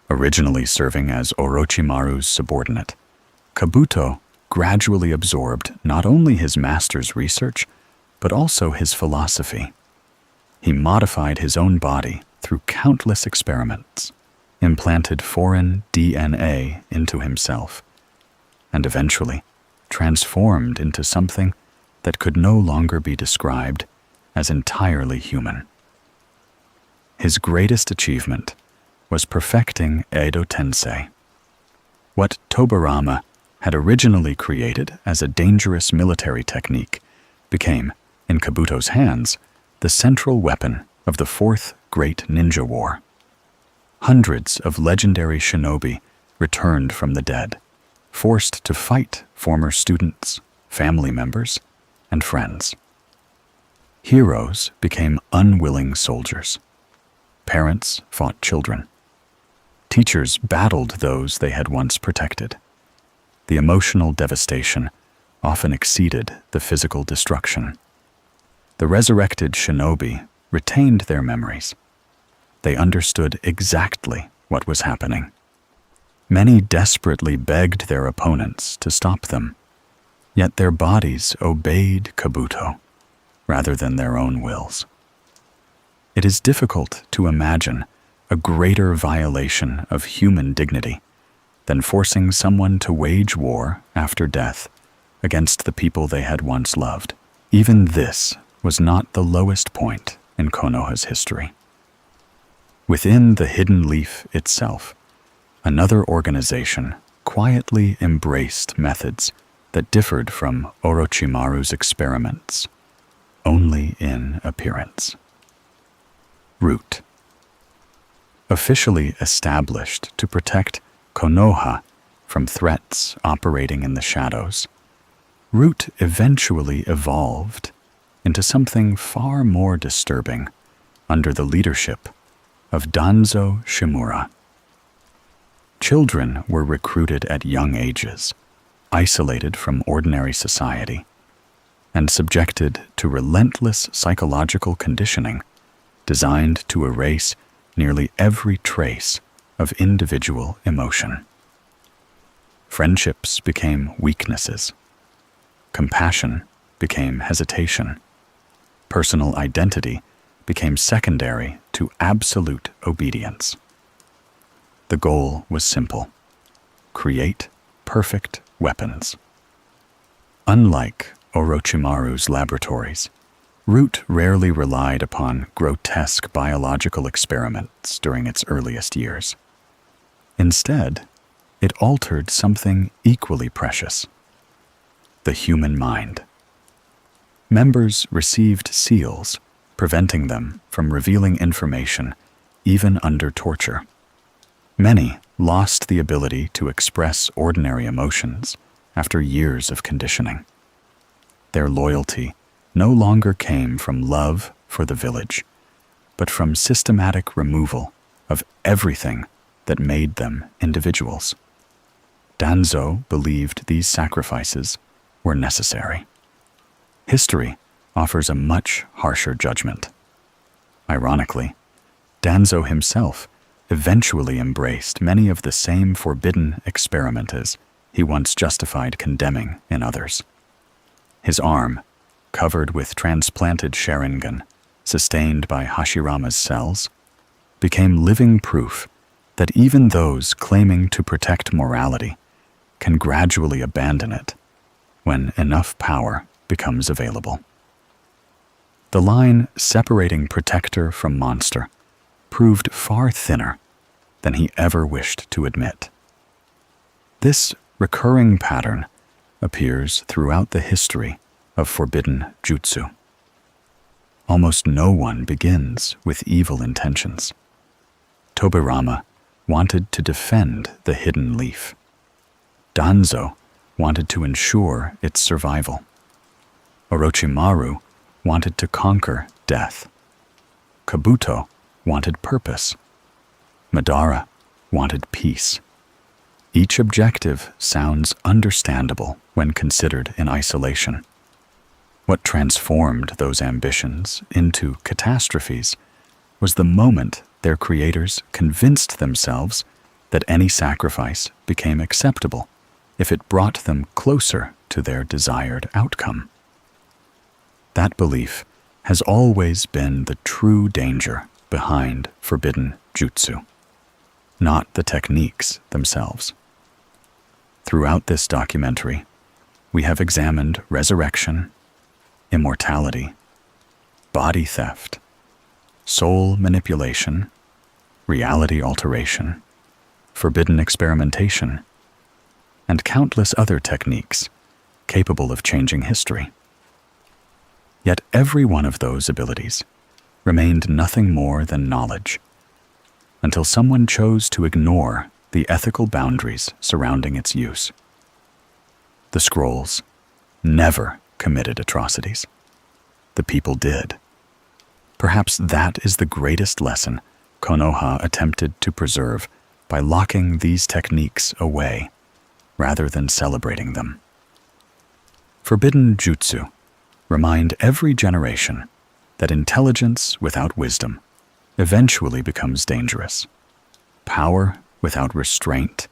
Originally serving as Orochimaru's subordinate, Kabuto gradually absorbed not only his master's research, but also his philosophy. He modified his own body through countless experiments, implanted foreign DNA into himself, and eventually transformed into something that could no longer be described as entirely human. His greatest achievement was perfecting Edo Tensei. What Tobirama had originally created as a dangerous military technique became, in Kabuto's hands, the central weapon of the Fourth Great Ninja War. Hundreds of legendary shinobi returned from the dead, forced to fight former students, family members, and friends. Heroes became unwilling soldiers. Parents fought children. Teachers battled those they had once protected. The emotional devastation often exceeded the physical destruction. The resurrected shinobi retained their memories. They understood exactly what was happening. Many desperately begged their opponents to stop them, yet their bodies obeyed Kabuto rather than their own wills. It is difficult to imagine a greater violation of human dignity than forcing someone to wage war after death against the people they had once loved. Even this was not the lowest point in Konoha's history. Within the Hidden Leaf itself, another organization quietly embraced methods that differed from Orochimaru's experiments, only in appearance. Root. Officially established to protect Konoha from threats operating in the shadows, Root eventually evolved into something far more disturbing under the leadership of Danzo Shimura. Children were recruited at young ages, isolated from ordinary society, and subjected to relentless psychological conditioning designed to erase nearly every trace of individual emotion. Friendships became weaknesses. Compassion became hesitation. Personal identity became secondary to absolute obedience. The goal was simple: create perfect weapons. Unlike Orochimaru's laboratories, Root rarely relied upon grotesque biological experiments during its earliest years. Instead, it altered something equally precious: the human mind. Members received seals, preventing them from revealing information even under torture. Many lost the ability to express ordinary emotions after years of conditioning. Their loyalty no longer came from love for the village, but from systematic removal of everything that made them individuals. Danzo believed these sacrifices were necessary. History offers a much harsher judgment. Ironically, Danzo himself eventually embraced many of the same forbidden experimenters he once justified condemning in others. His arm, covered with transplanted Sharingan, sustained by Hashirama's cells, became living proof that even those claiming to protect morality can gradually abandon it when enough power becomes available. The line separating protector from monster proved far thinner than he ever wished to admit. This recurring pattern appears throughout the history of forbidden jutsu. Almost no one begins with evil intentions. Tobirama wanted to defend the hidden leaf. Danzo wanted to ensure its survival. Orochimaru wanted to conquer death. Kabuto wanted purpose. Madara wanted peace. Each objective sounds understandable when considered in isolation. What transformed those ambitions into catastrophes was the moment their creators convinced themselves that any sacrifice became acceptable if it brought them closer to their desired outcome. That belief has always been the true danger behind forbidden jutsu, not the techniques themselves. Throughout this documentary, we have examined resurrection, immortality, body theft, soul manipulation, reality alteration, forbidden experimentation, and countless other techniques capable of changing history. Yet every one of those abilities remained nothing more than knowledge, until someone chose to ignore the ethical boundaries surrounding its use. The scrolls never committed atrocities. The people did. Perhaps that is the greatest lesson Konoha attempted to preserve by locking these techniques away rather than celebrating them. Forbidden jutsu remind every generation that intelligence without wisdom eventually becomes dangerous. Power without restraint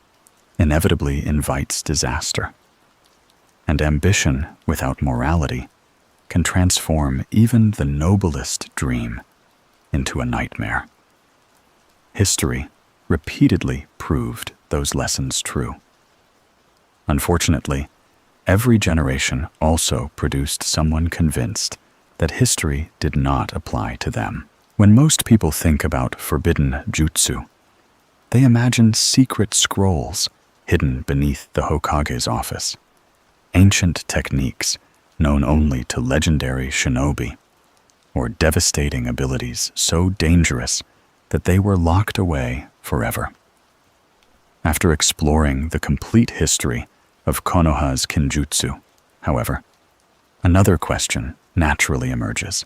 inevitably invites disaster. And ambition without morality can transform even the noblest dream into a nightmare. History repeatedly proved those lessons true. Unfortunately, every generation also produced someone convinced that history did not apply to them. When most people think about forbidden jutsu, they imagine secret scrolls hidden beneath the Hokage's office, ancient techniques known only to legendary shinobi, or devastating abilities so dangerous that they were locked away forever. After exploring the complete history of Konoha's kinjutsu, however, another question naturally emerges.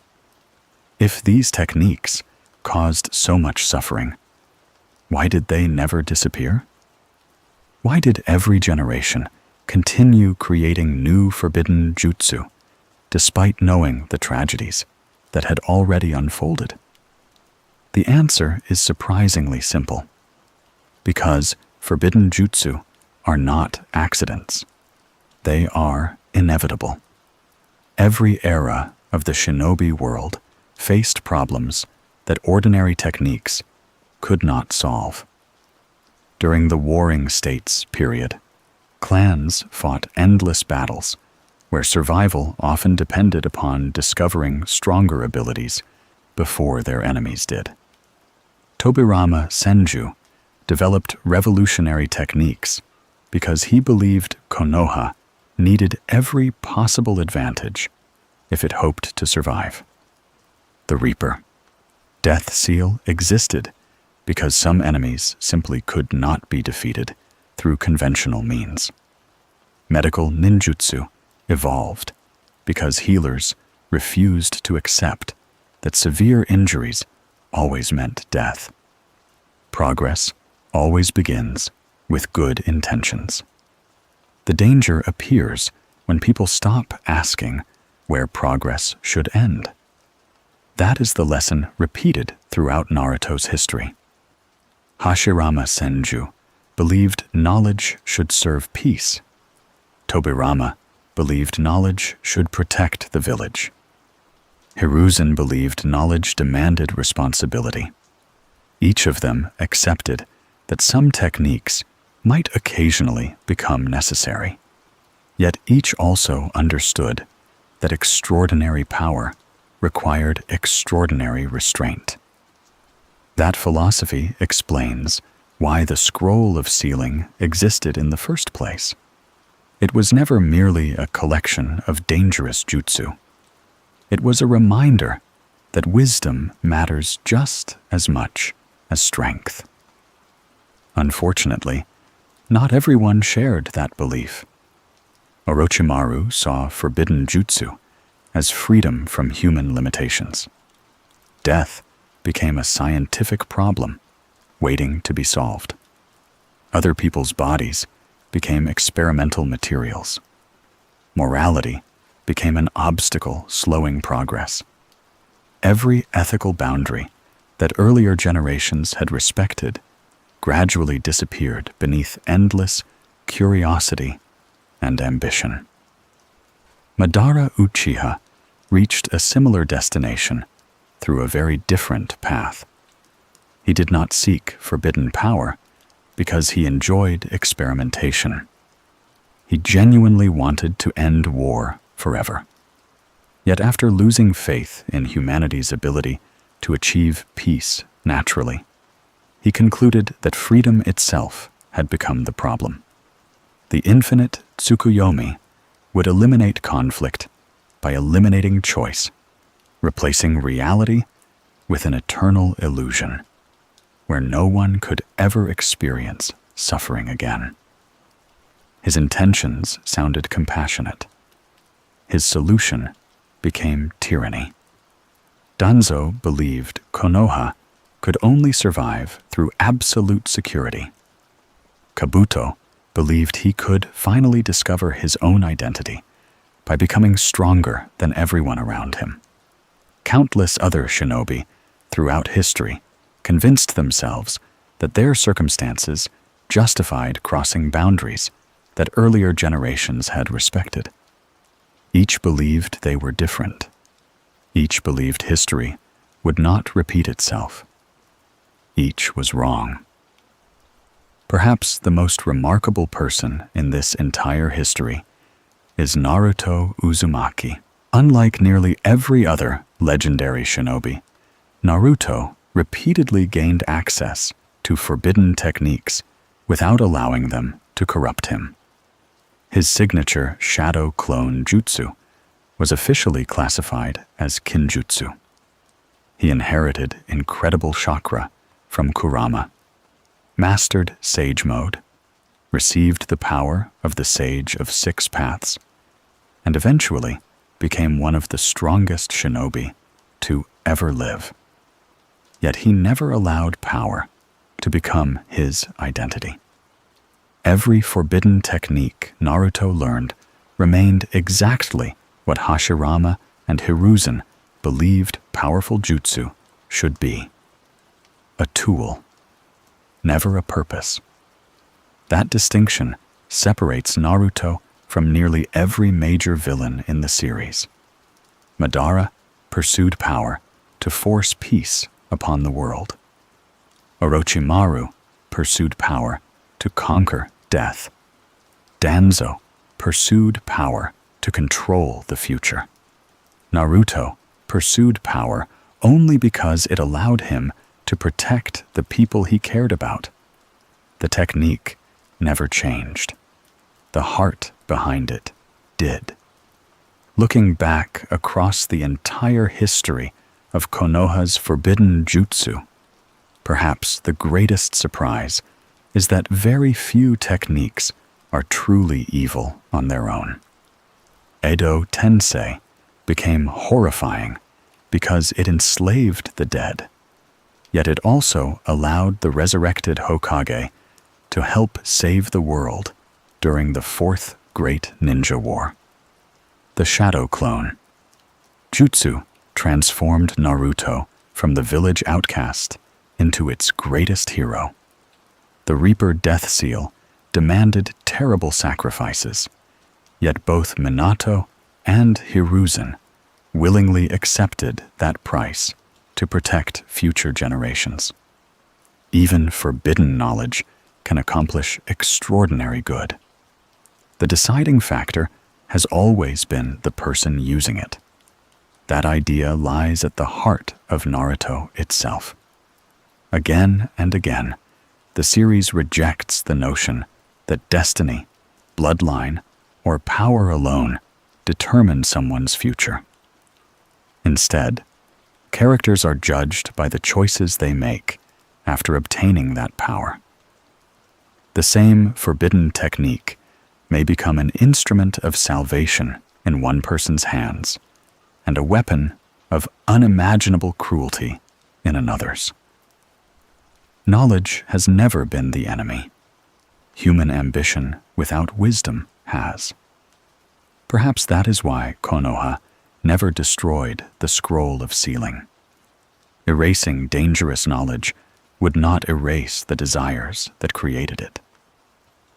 If these techniques caused so much suffering, why did they never disappear? Why did every generation continue creating new forbidden jutsu, despite knowing the tragedies that had already unfolded? The answer is surprisingly simple. Because forbidden jutsu are not accidents. They are inevitable. Every era of the shinobi world faced problems that ordinary techniques could not solve. During the Warring States period, clans fought endless battles where survival often depended upon discovering stronger abilities before their enemies did. Tobirama Senju developed revolutionary techniques because he believed Konoha needed every possible advantage if it hoped to survive. The Reaper, Death Seal, existed because some enemies simply could not be defeated through conventional means. Medical ninjutsu evolved because healers refused to accept that severe injuries always meant death. Progress always begins with good intentions. The danger appears when people stop asking where progress should end. That is the lesson repeated throughout Naruto's history. Hashirama Senju believed knowledge should serve peace. Tobirama believed knowledge should protect the village. Hiruzen believed knowledge demanded responsibility. Each of them accepted that some techniques might occasionally become necessary. Yet each also understood that extraordinary power required extraordinary restraint. That philosophy explains why the scroll of sealing existed in the first place. It was never merely a collection of dangerous jutsu. It was a reminder that wisdom matters just as much as strength. Unfortunately, not everyone shared that belief. Orochimaru saw forbidden jutsu as freedom from human limitations. Death became a scientific problem waiting to be solved. Other people's bodies became experimental materials. Morality became an obstacle slowing progress. Every ethical boundary that earlier generations had respected gradually disappeared beneath endless curiosity and ambition. Madara Uchiha reached a similar destination through a very different path. He did not seek forbidden power because he enjoyed experimentation. He genuinely wanted to end war forever. Yet after losing faith in humanity's ability to achieve peace naturally, he concluded that freedom itself had become the problem. The infinite Tsukuyomi would eliminate conflict by eliminating choice, replacing reality with an eternal illusion, where no one could ever experience suffering again. His intentions sounded compassionate. His solution became tyranny. Danzo believed Konoha could only survive through absolute security. Kabuto believed he could finally discover his own identity by becoming stronger than everyone around him. Countless other shinobi throughout history convinced themselves that their circumstances justified crossing boundaries that earlier generations had respected. Each believed they were different. Each believed history would not repeat itself. Each was wrong. Perhaps the most remarkable person in this entire history is Naruto Uzumaki. Unlike nearly every other legendary shinobi, Naruto repeatedly gained access to forbidden techniques without allowing them to corrupt him. His signature shadow clone jutsu was officially classified as kinjutsu. He inherited incredible chakra from Kurama, mastered Sage Mode, received the power of the Sage of Six Paths, and eventually became one of the strongest shinobi to ever live. Yet he never allowed power to become his identity. Every forbidden technique Naruto learned remained exactly what Hashirama and Hiruzen believed powerful jutsu should be. A tool, never a purpose. That distinction separates Naruto from nearly every major villain in the series. Madara pursued power to force peace upon the world. Orochimaru pursued power to conquer death. Danzo pursued power to control the future. Naruto pursued power only because it allowed him to protect the people he cared about. The technique never changed. The heart behind it did. Looking back across the entire history of Konoha's forbidden jutsu, perhaps the greatest surprise is that very few techniques are truly evil on their own. Edo Tensei became horrifying because it enslaved the dead, yet it also allowed the resurrected Hokage to help save the world during the Fourth Great Ninja War. The Shadow Clone. Jutsu transformed Naruto from the village outcast into its greatest hero. The Reaper Death Seal demanded terrible sacrifices, yet both Minato and Hiruzen willingly accepted that price to protect future generations. Even forbidden knowledge can accomplish extraordinary good. The deciding factor has always been the person using it. That idea lies at the heart of Naruto itself. Again and again, the series rejects the notion that destiny, bloodline, or power alone determine someone's future. Instead, characters are judged by the choices they make after obtaining that power. The same forbidden technique may become an instrument of salvation in one person's hands and a weapon of unimaginable cruelty in another's. Knowledge has never been the enemy. Human ambition without wisdom has. Perhaps that is why Konoha never destroyed the scroll of sealing. Erasing dangerous knowledge would not erase the desires that created it.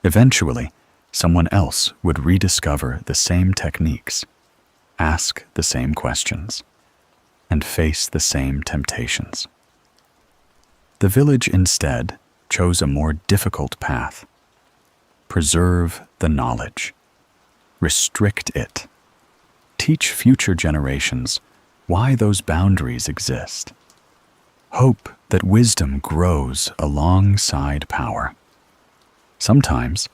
Eventually, someone else would rediscover the same techniques, ask the same questions, and face the same temptations. The village instead chose a more difficult path. Preserve the knowledge. Restrict it. Teach future generations why those boundaries exist. Hope that wisdom grows alongside power. Sometimes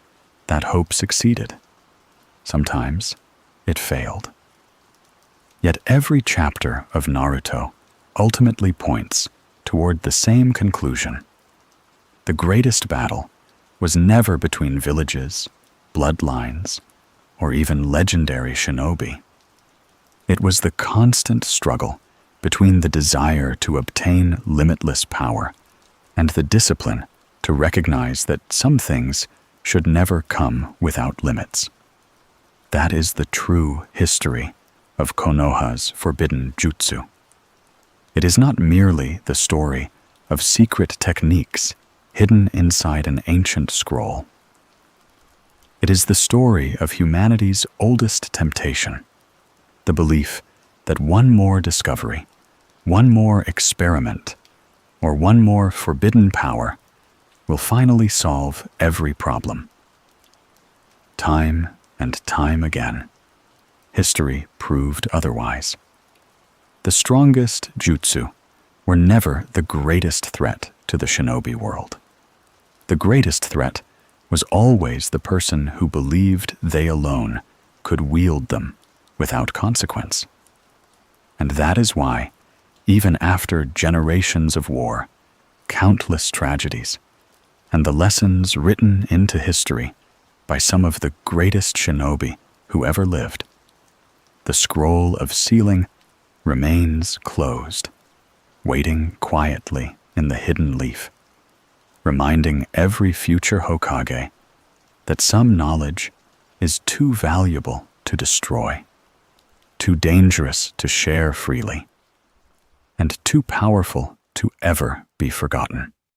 that hope succeeded. Sometimes it failed. Yet every chapter of Naruto ultimately points toward the same conclusion. The greatest battle was never between villages, bloodlines, or even legendary shinobi. It was the constant struggle between the desire to obtain limitless power and the discipline to recognize that some things should never come without limits. That is the true history of Konoha's forbidden jutsu. It is not merely the story of secret techniques hidden inside an ancient scroll. It is the story of humanity's oldest temptation, the belief that one more discovery, one more experiment, or one more forbidden power will finally solve every problem. Time and time again, history proved otherwise. The strongest jutsu were never the greatest threat to the shinobi world. The greatest threat was always the person who believed they alone could wield them without consequence. And that is why, even after generations of war, countless tragedies, and the lessons written into history by some of the greatest shinobi who ever lived, the scroll of sealing remains closed, waiting quietly in the hidden leaf, reminding every future Hokage that some knowledge is too valuable to destroy, too dangerous to share freely, and too powerful to ever be forgotten.